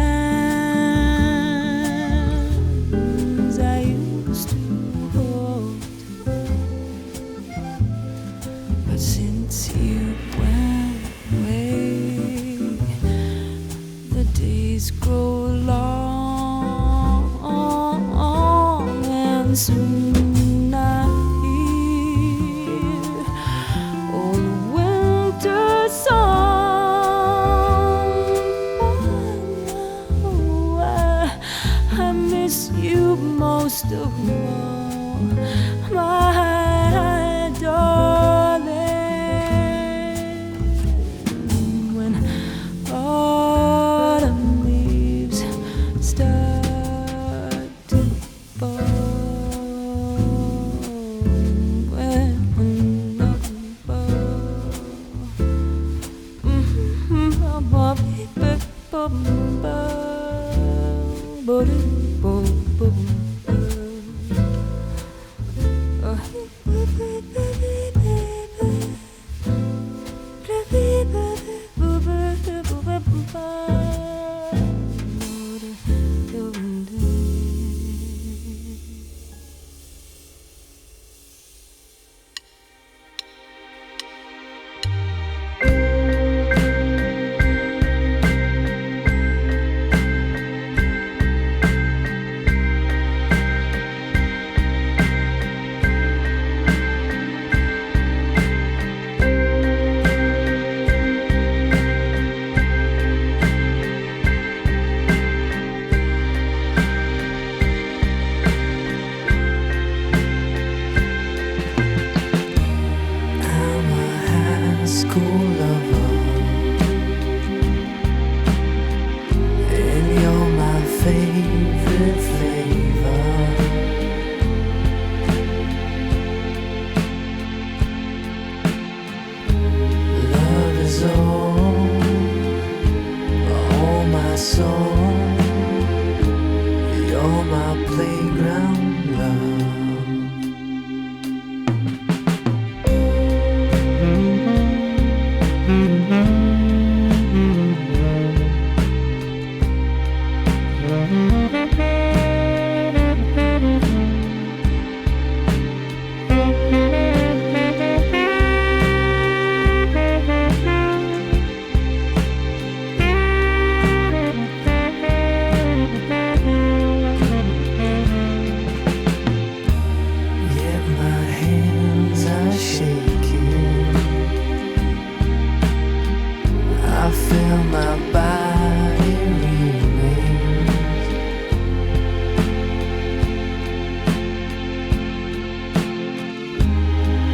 I used to hold. But since you went away, the days grow long, and soon I hear old winter song. Oh, I miss you most of all, my darling.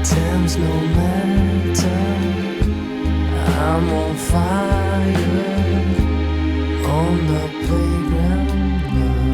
times no matter. I'm on fire on the playground now.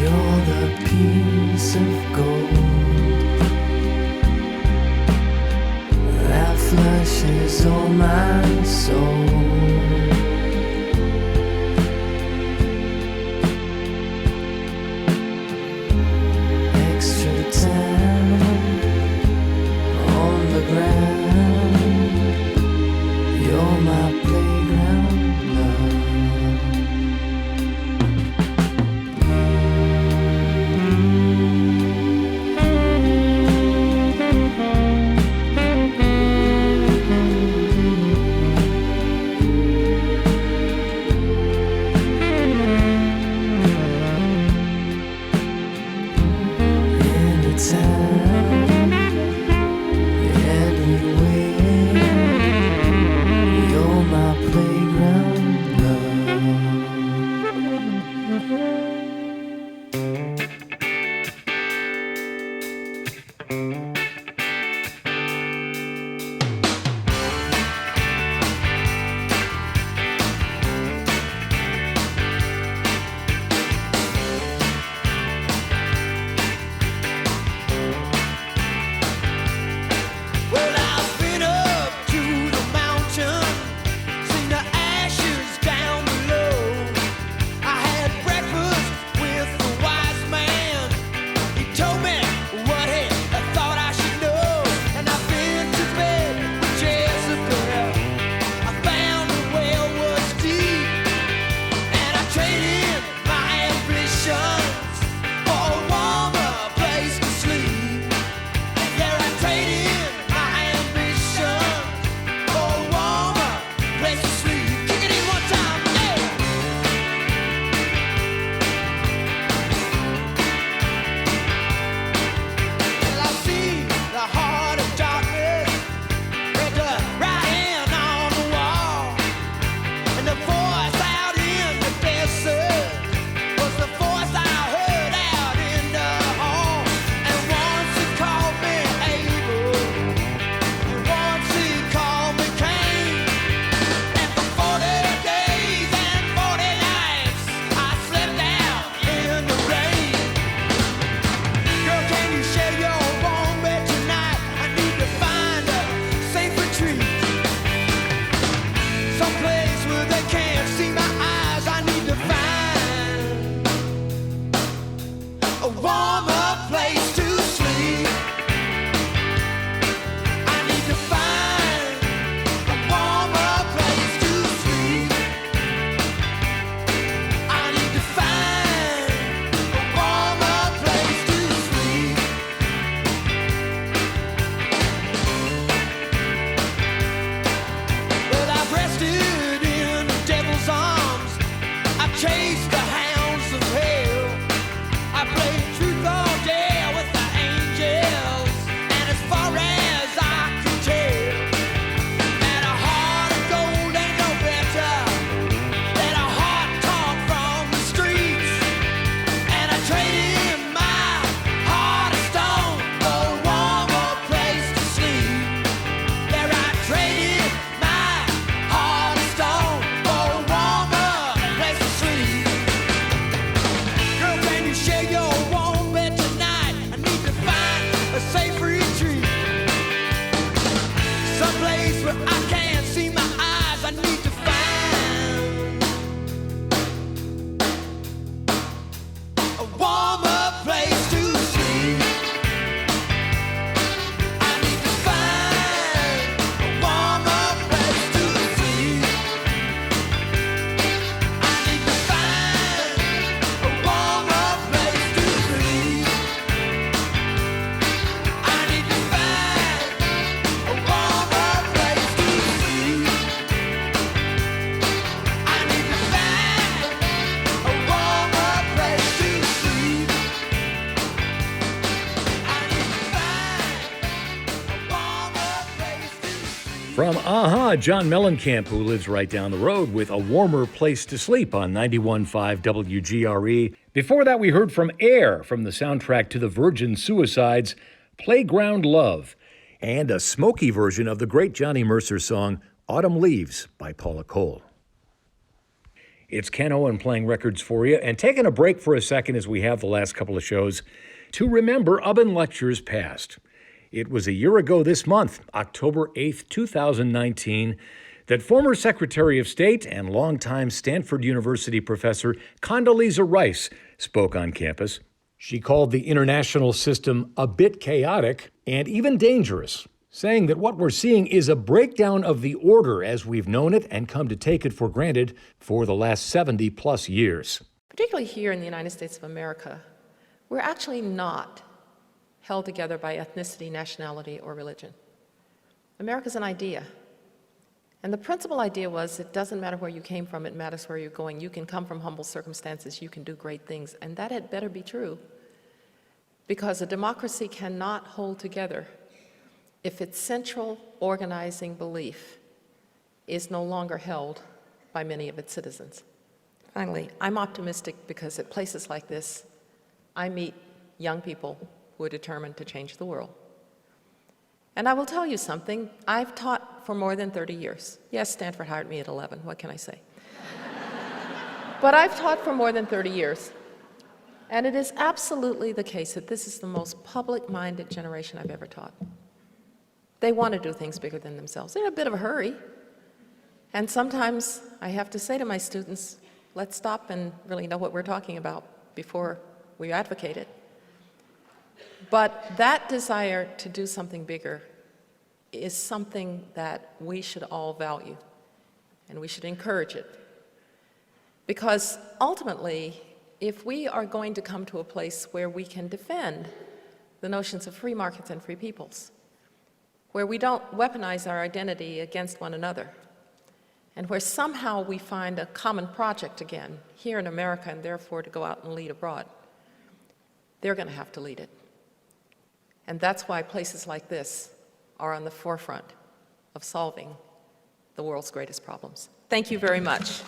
You're the piece of gold that flushes all my soul. Extra time on the ground. You're my playground love. Anytime, anywhere, you're my playground Well, I've been up to the mountain, seen the ashes down below. I had breakfast with the wise man. He told me what he thought I should know. And I've been to bed with Jezebel. I found the well was deep, and I traded my ambitions for a warmer place to sleep. Yeah, I traded my ambition for a warmer place to sleep. Kick it in one time, yeah. Well, I see the heart of darkness with the writing on the wall, and the voice out in the desert was the voice I heard out in the hall. And once he called me Abel, and once he called me Cain. And for 40 days and 40 nights, I slept out in the rain. Girl, can you share your warm bed tonight? I need to find a safe retreat, someplace where they can't see my eyes. I need to find a warmer place to sleep. I need to find a warmer place to sleep. I need to find a warmer place to sleep. Well, I've rested in the devil's arms. I've chased the hounds of hell. I played truth or dare with the angels. And as far as I could tell, and a heart of gold ain't no better than a heart torn from the streets. And I traded my heart of stone for a warmer place to sleep. There I traded my heart of stone for a warmer place to sleep. Girl, can you share your warm bed tonight? I need to find a safe retreat, someplace where I can't see my eyes. I need to find a warmer place to sleep. I need to find a warmer place to sleep. I need to find a warmer place to sleep. I need to find From John Mellencamp, who lives right down the road with A Warmer Place to Sleep on 91.5 WGRE. Before that, we heard from Air from the soundtrack to the Virgin Suicides, Playground Love, and a smoky version of the great Johnny Mercer song, Autumn Leaves by Paula Cole. It's Ken Owen playing records for you and taking a break for a second as we have the last couple of shows to remember Oven Lectures past. It was a year ago this month, October 8th, 2019, that former Secretary of State and longtime Stanford University professor Condoleezza Rice spoke on campus. She called the international system a bit chaotic and even dangerous, saying that what we're seeing is a breakdown of the order as we've known it and come to take it for granted for the last 70 plus years. Particularly here in the United States of America, we're actually not held together by ethnicity, nationality, or religion. America's an idea. And the principal idea was it doesn't matter where you came from, it matters where you're going. You can come from humble circumstances, you can do great things. And that had better be true, because a democracy cannot hold together if its central organizing belief is no longer held by many of its citizens. Finally, I'm optimistic because at places like this, I meet young people who are determined to change the world. And I will tell you something, I've taught for more than 30 years. Yes, Stanford hired me at 11, what can I say? But I've taught for more than 30 years. And it is absolutely the case that this is the most public-minded generation I've ever taught. They want to do things bigger than themselves. They're in a bit of a hurry. And sometimes I have to say to my students, let's stop and really know what we're talking about before we advocate it. But that desire to do something bigger is something that we should all value, and we should encourage it. Because ultimately, if we are going to come to a place where we can defend the notions of free markets and free peoples, where we don't weaponize our identity against one another, and where somehow we find a common project again here in America and therefore to go out and lead abroad, they're going to have to lead it. And that's why places like this are on the forefront of solving the world's greatest problems. Thank you very much.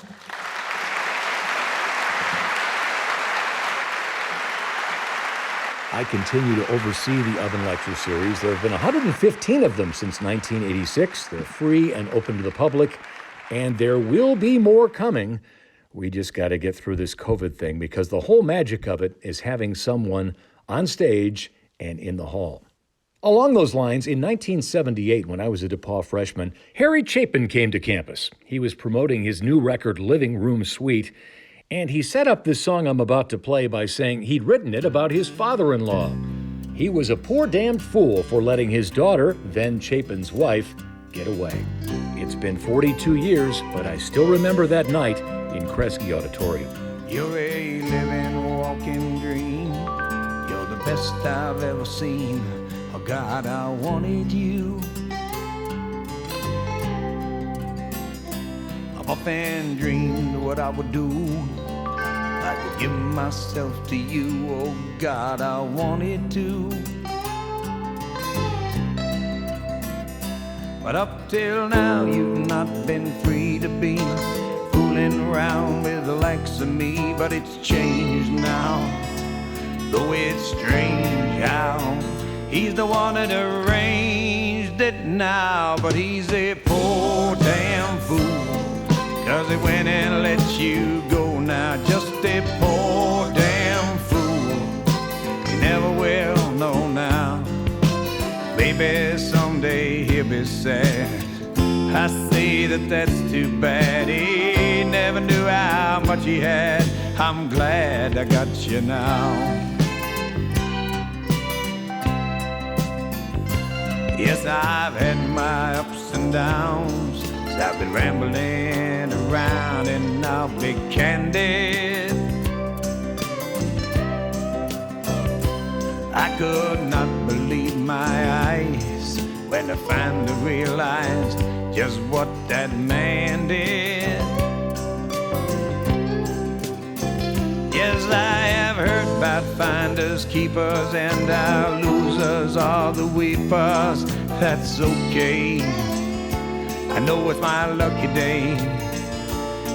I continue to oversee the Oven Lecture Series. There have been 115 of them since 1986. They're free and open to the public, and there will be more coming. We just got to get through this COVID thing because the whole magic of it is having someone on stage and in the hall. Along those lines, in 1978, when I was a DePauw freshman, Harry Chapin came to campus. He was promoting his new record, Living Room Suite, and he set up this song I'm about to play by saying he'd written it about his father-in-law. He was a poor damned fool for letting his daughter, then Chapin's wife, get away. It's been 42 years, but I still remember that night in Kresge Auditorium. You're a living, walking dream. You're the best I've ever seen. Oh God, I wanted you. I've often dreamed what I would do. I could give myself to you. Oh God, I wanted to. But up till now, you've not been free to be fooling around with the likes of me. But it's changed now, though it's strange how he's the one that arranged it now. But he's a poor damn fool, 'cause he went and let you go now. Just a poor damn fool, he never will know now. Maybe someday he'll be sad. I say that that's too bad. He never knew how much he had. I'm glad I got you now. Yes, I've had my ups and downs. I've been rambling around and I'll be candid. I could not believe my eyes when I finally realized just what that man did. Yes, I have heard about finders, keepers, and our losers are the weepers. That's okay, I know it's my lucky day.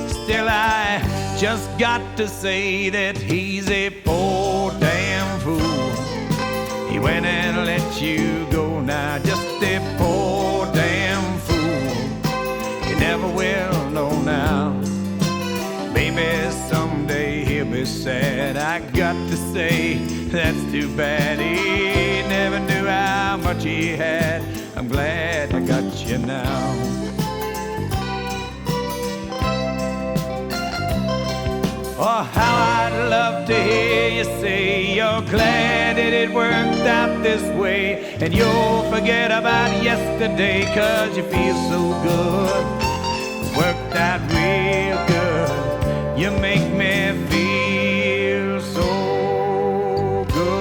Still, I just got to say that he's a poor damn fool. He went and let you go now, just a poor damn fool. You never will know now. Maybe someday he'll be sad. I got to say, that's too bad. He never knew how much he had. I'm glad I got you now. Oh, how I'd love to hear you say you're glad that it worked out this way, and you'll forget about yesterday, 'cause you feel so good. It's worked out real good. You make me feel so good.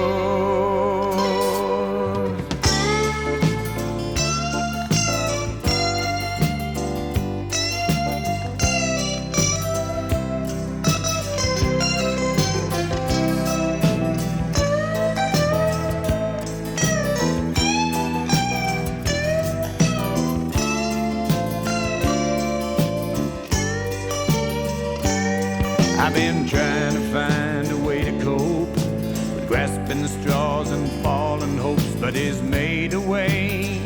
I've been trying to find a way to cope with grasping the straws and fallen hopes, but he's made a way.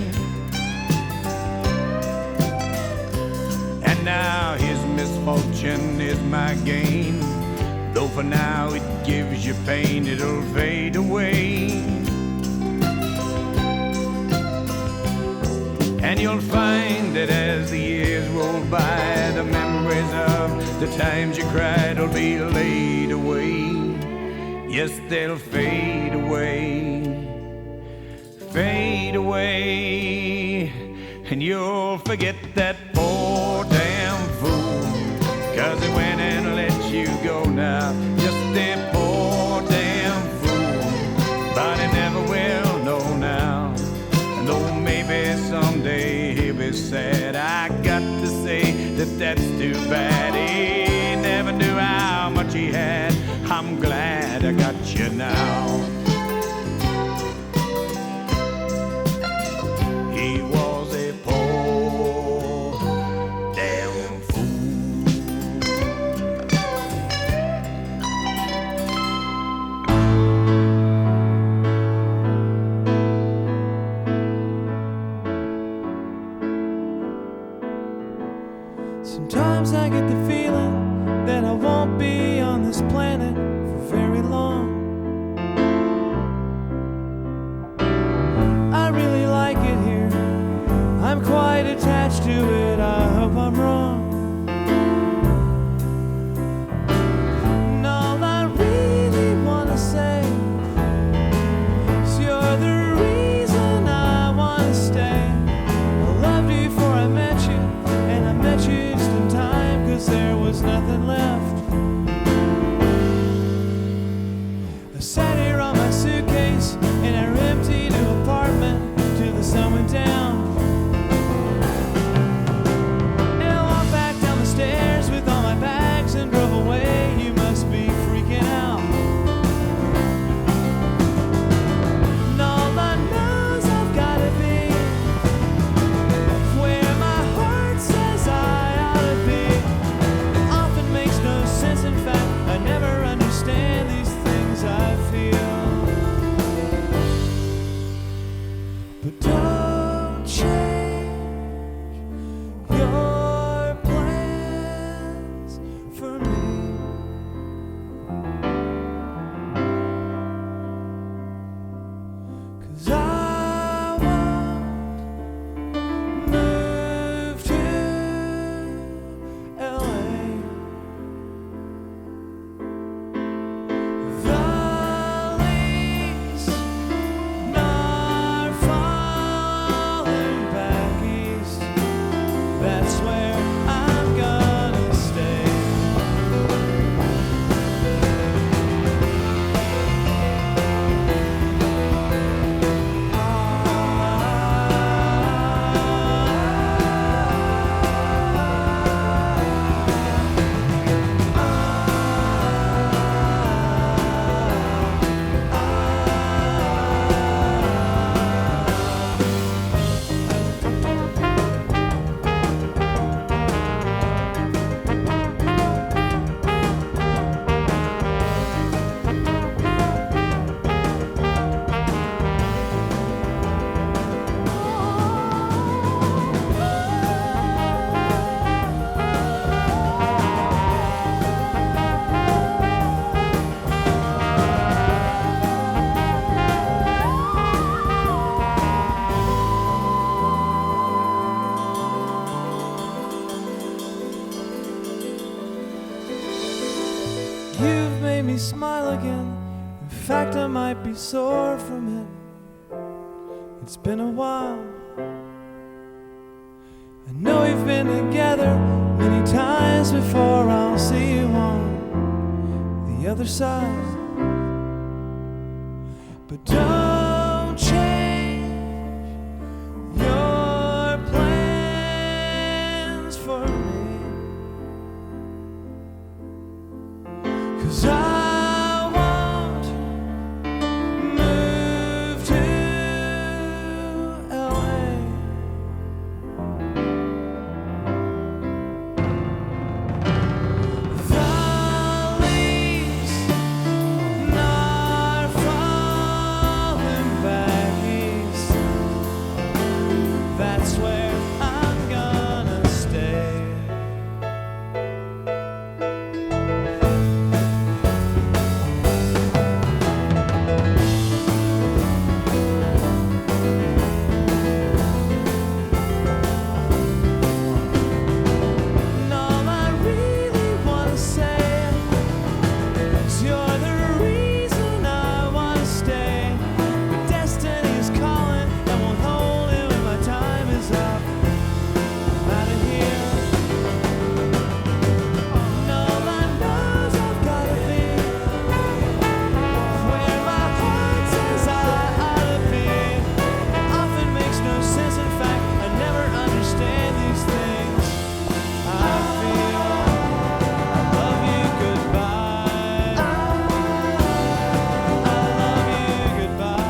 And now his misfortune is my gain. Though for now it gives you pain, it'll fade away. And you'll find that as the years roll by, the memories of the times you cried will be laid away. Yes, they'll fade away, fade away. And you'll forget that poor damn fool, 'cause he went and let you go now. Just a poor damn fool, but he never will know now. And though maybe someday he'll be sad, I got to say that that's too bad. He never knew how much he had. I'm glad I got you now. He was a poor damn fool. Sometimes I get the feeling that I won't be on this planet for very long. I really like it here. I'm quite attached to it. I hope I'm wrong. And all I really want to say is you're the reason I want to stay. I loved you before I met you, and I met you just in time, 'cause there was nothing left. me smile again. In fact, I might be sore from it. It's been a while. I know we've been together many times before. I'll see you on the other side. But don't change your plans for me, 'cause I won't move to LA. The leaves not falling back east. That's where I'm gonna stay. And all I really wanna say is you're the reason I wanna stay. Destiny's calling and won't hold it when my time is up. I'm out of here. And all I know is I've gotta be where my heart says I ought to be. It often makes no sense, in fact, I never understand these things. I feel I love you goodbye. I love you goodbye.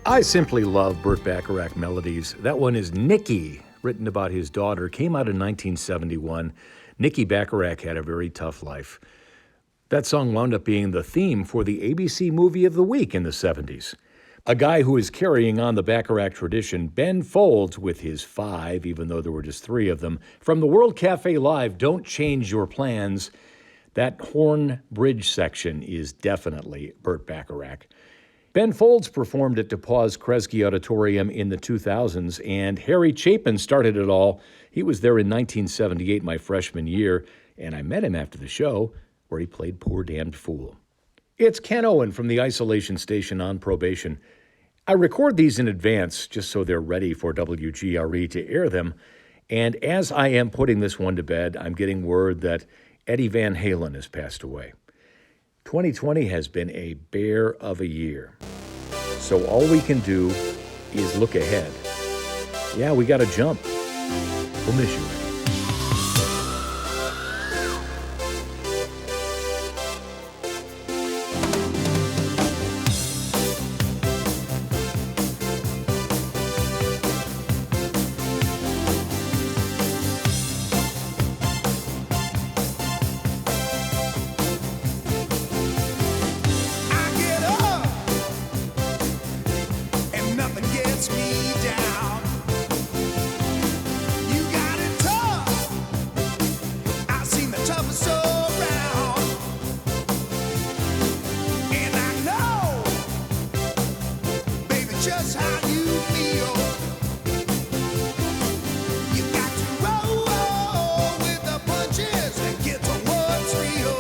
I simply love Burt Bacharach melodies. That one is Nicky, written about his daughter, came out in 1971. Nicky Bacharach had a very tough life. That song wound up being the theme for the ABC Movie of the Week in the 70s. A guy who is carrying on the Bacharach tradition, Ben Folds, with his 5, even though there were just 3 of them, from the World Cafe Live, Don't Change Your Plans. That horn bridge section is definitely Burt Bacharach. Ben Folds performed at DePauw's Kresge Auditorium in the 2000s, and Harry Chapin started it all. He was there in 1978, my freshman year, and I met him after the show where he played Poor Damned Fool. It's Ken Owen from the Isolation Station on Probation. I record these in advance just so they're ready for WGRE to air them, and as I am putting this one to bed, I'm getting word that Eddie Van Halen has passed away. 2020 has been a bear of a year. So all we can do is look ahead. Yeah, we got to jump. We'll miss you, Eddie. I get up and nothing gets me down. You got it tough. I've seen the toughest around, and I know, baby, just how you feel. You got to roll with the punches and get to what's real.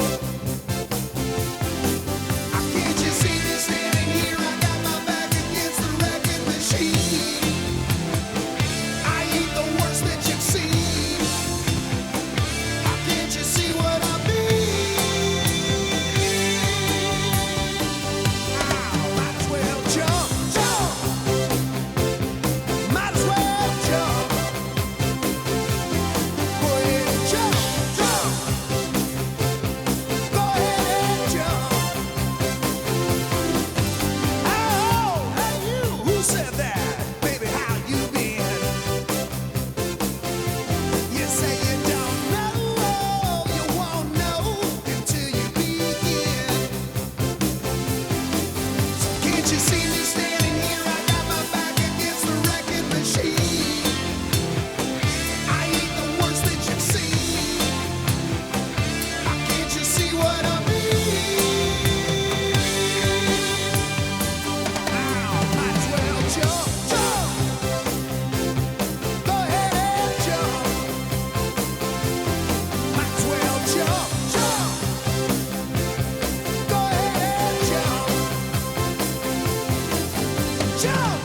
Can't you see me standing here? I got my back against the wrecking machine. I ain't the worst that you've seen. Can't you see what I mean? Might as well jump, jump. Might as well jump. Go ahead and jump, jump. Go ahead and jump. Oh, hey you, who said that? Baby, how you been? You say you don't know, you won't know until you begin. So can't you see me standing here? I got my back against the wrecking machine. I ain't the worst that you've seen. Can't you see what I mean? Might as well jump, jump. Go ahead and jump. Might as well jump, jump. Go ahead and jump. Jump.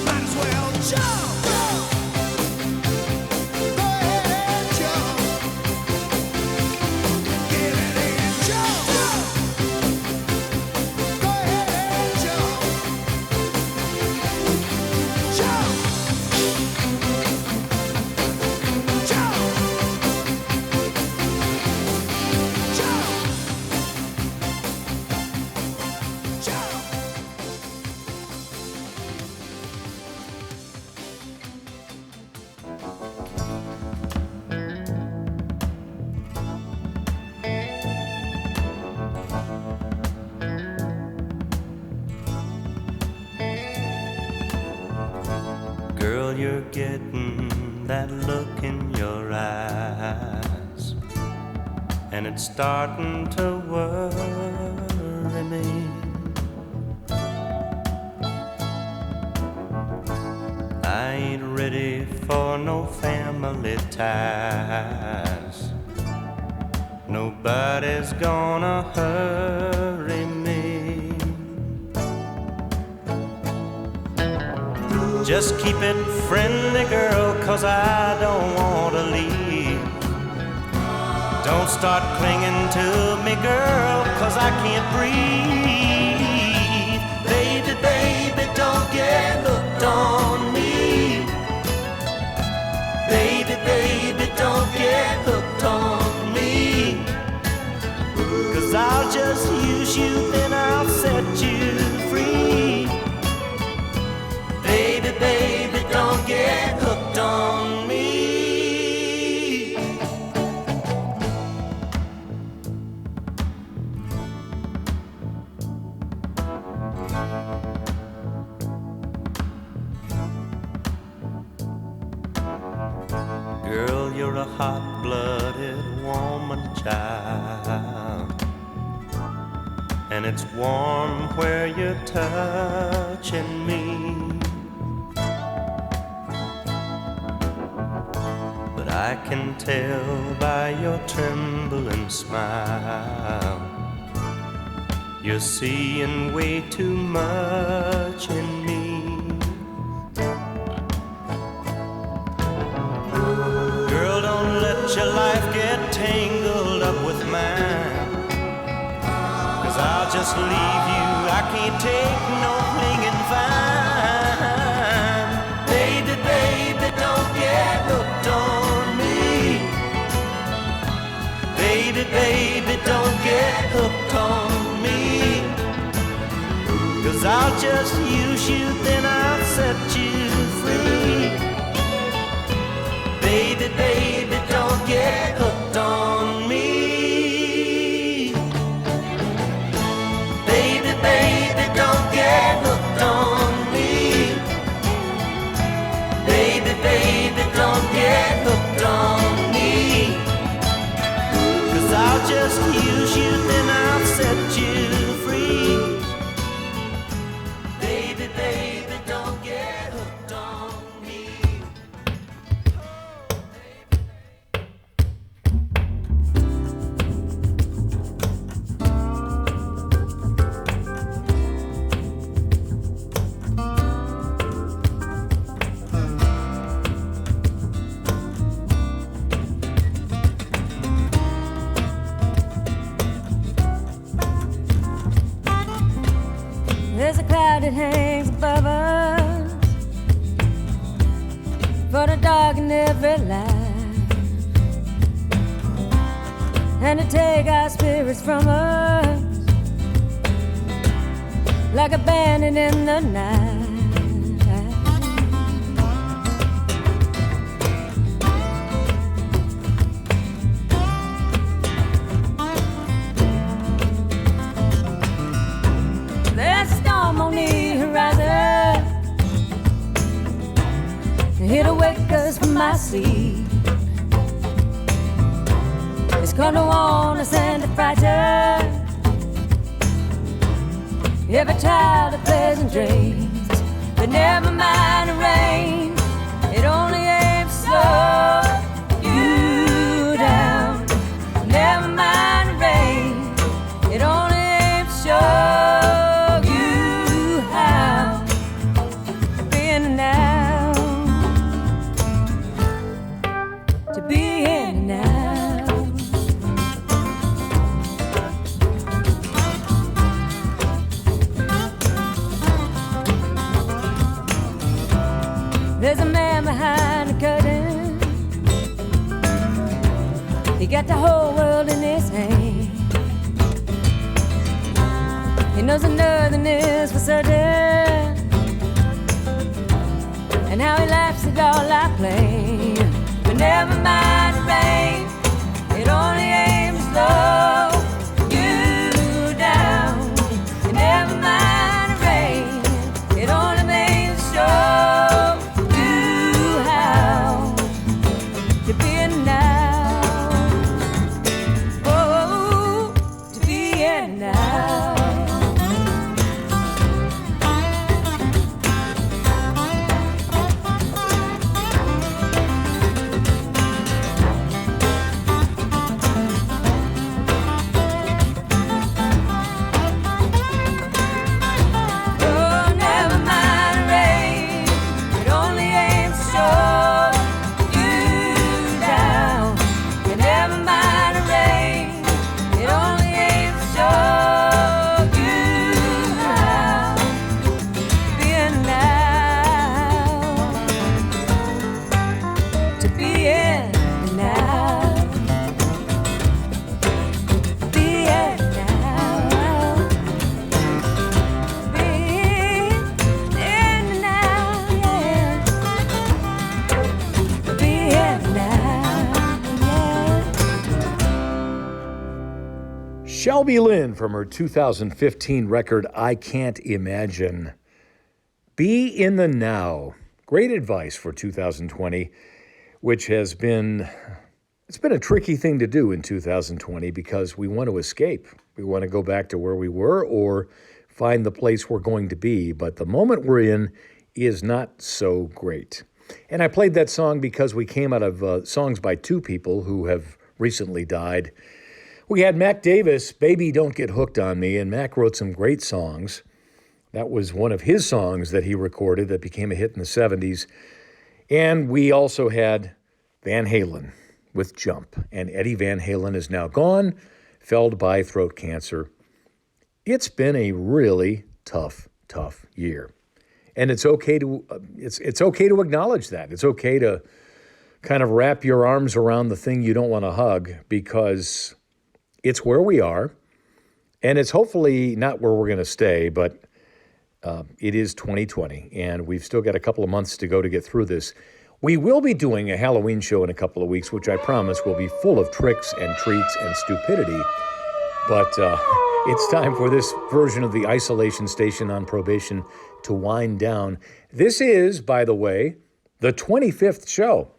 Might as well jump, jump. Go ahead and jump. Get it and jump, jump. Go ahead and jump. Jump. Jump. Jump. Jump. Girl, you're getting that look in your eyes, and it's starting to worry me. I ain't ready for no family ties. Nobody's gonna hurry me. Just keep it friendly, girl, 'cause I don't want to leave. Don't start clinging to me, girl, 'cause I can't breathe. Baby, baby, don't get hooked on me. Baby, baby, don't get hooked on me. 'Cause I'll just use you, then I'll set you free. Baby, baby, don't get hooked on me. Girl, you're a hot-blooded woman, child, and it's warm where you're touching me. But I can tell by your trembling smile, you're seeing way too much in me. Girl, don't let your life get tangled up with mine, 'cause I'll just leave you. I can't take no clinging fine. Baby, baby, don't get hooked on me. Baby, baby, don't get hooked on me. 'Cause I'll just use you, then I'll set you free. Baby, baby, don't get hooked on me. Baby, baby, don't get hooked on me. Baby, baby, don't get hooked on me. 'Cause I'll just use you, then I'll set you free. Baby, baby, don't get hooked on me. There's a cloud that hangs above us for the dark in every life, and to take our spirits from us like a bandit in the night. There's a storm on the horizon, here to wake us from our sleep. It's gonna warn us and to frighten every child of pleasant dreams. But never mind the rain, it only aims to slow you down. Never mind the rain, it only aims to show there's a man behind the curtain. He got the whole world in his hand. He knows that nothing is for certain, and how he laughs at all I play. But never mind the rain, it only aims to slow you down. And never mind the rain, it only aims to show Shelby Lynn from her 2015 record, I Can't Imagine. Be in the now. Great advice for 2020, which it's been a tricky thing to do in 2020 because we want to escape. We want to go back to where we were or find the place we're going to be. But the moment we're in is not so great. And I played that song because we came out of songs by two people who have recently died. We had Mac Davis, Baby Don't Get Hooked on Me, and Mac wrote some great songs. That was one of his songs that he recorded that became a hit in the 70s. And we also had Van Halen with Jump. And Eddie Van Halen is now gone, felled by throat cancer. It's been a really tough year. And it's okay to acknowledge that. It's okay to kind of wrap your arms around the thing you don't want to hug because it's where we are. And it's hopefully not where we're going to stay, but it is 2020, and we've still got a couple of months to go to get through this. We will be doing a Halloween show in a couple of weeks, which I promise will be full of tricks and treats and stupidity. But it's time for this version of the Isolation Station on Probation to wind down. This is, by the way, the 25th show.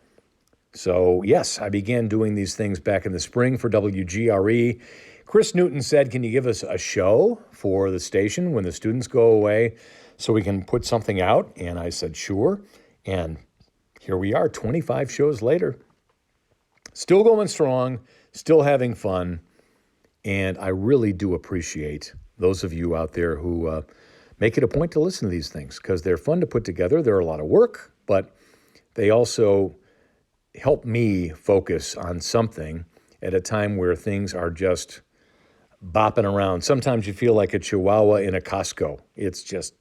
So, yes, I began doing these things back in the spring for WGRE. Chris Newton said, can you give us a show for the station when the students go away so we can put something out? And I said, sure. And here we are, 25 shows later. Still going strong, still having fun. And I really do appreciate those of you out there who make it a point to listen to these things because they're fun to put together. They're a lot of work, but they also help me focus on something at a time where things are just bopping around. Sometimes you feel like a chihuahua in a Costco. It's just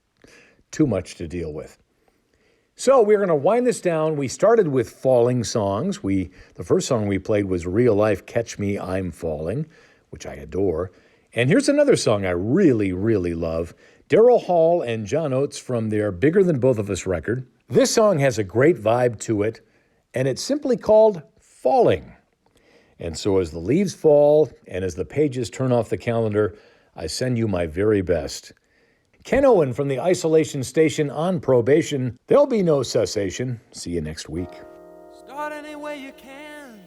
too much to deal with. So we're going to wind this down. We started with falling songs. The first song we played was Real Life Catch Me, I'm Falling, which I adore. And here's another song I really, really love. Daryl Hall and John Oates from their Bigger Than Both of Us record. This song has a great vibe to it, and it's simply called Falling. And so as the leaves fall and as the pages turn off the calendar, I send you my very best. Ken Owen from the Isolation Station on Probation. There'll be no cessation. See you next week. Start any way you can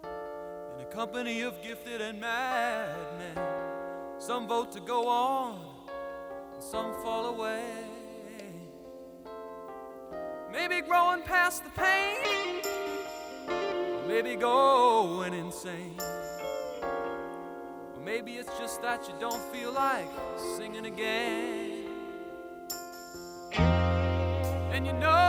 in a company of gifted and madmen. Some vote to go on, and some fall away. Maybe growing past the pain, maybe going insane. Or maybe it's just that you don't feel like singing again. And you know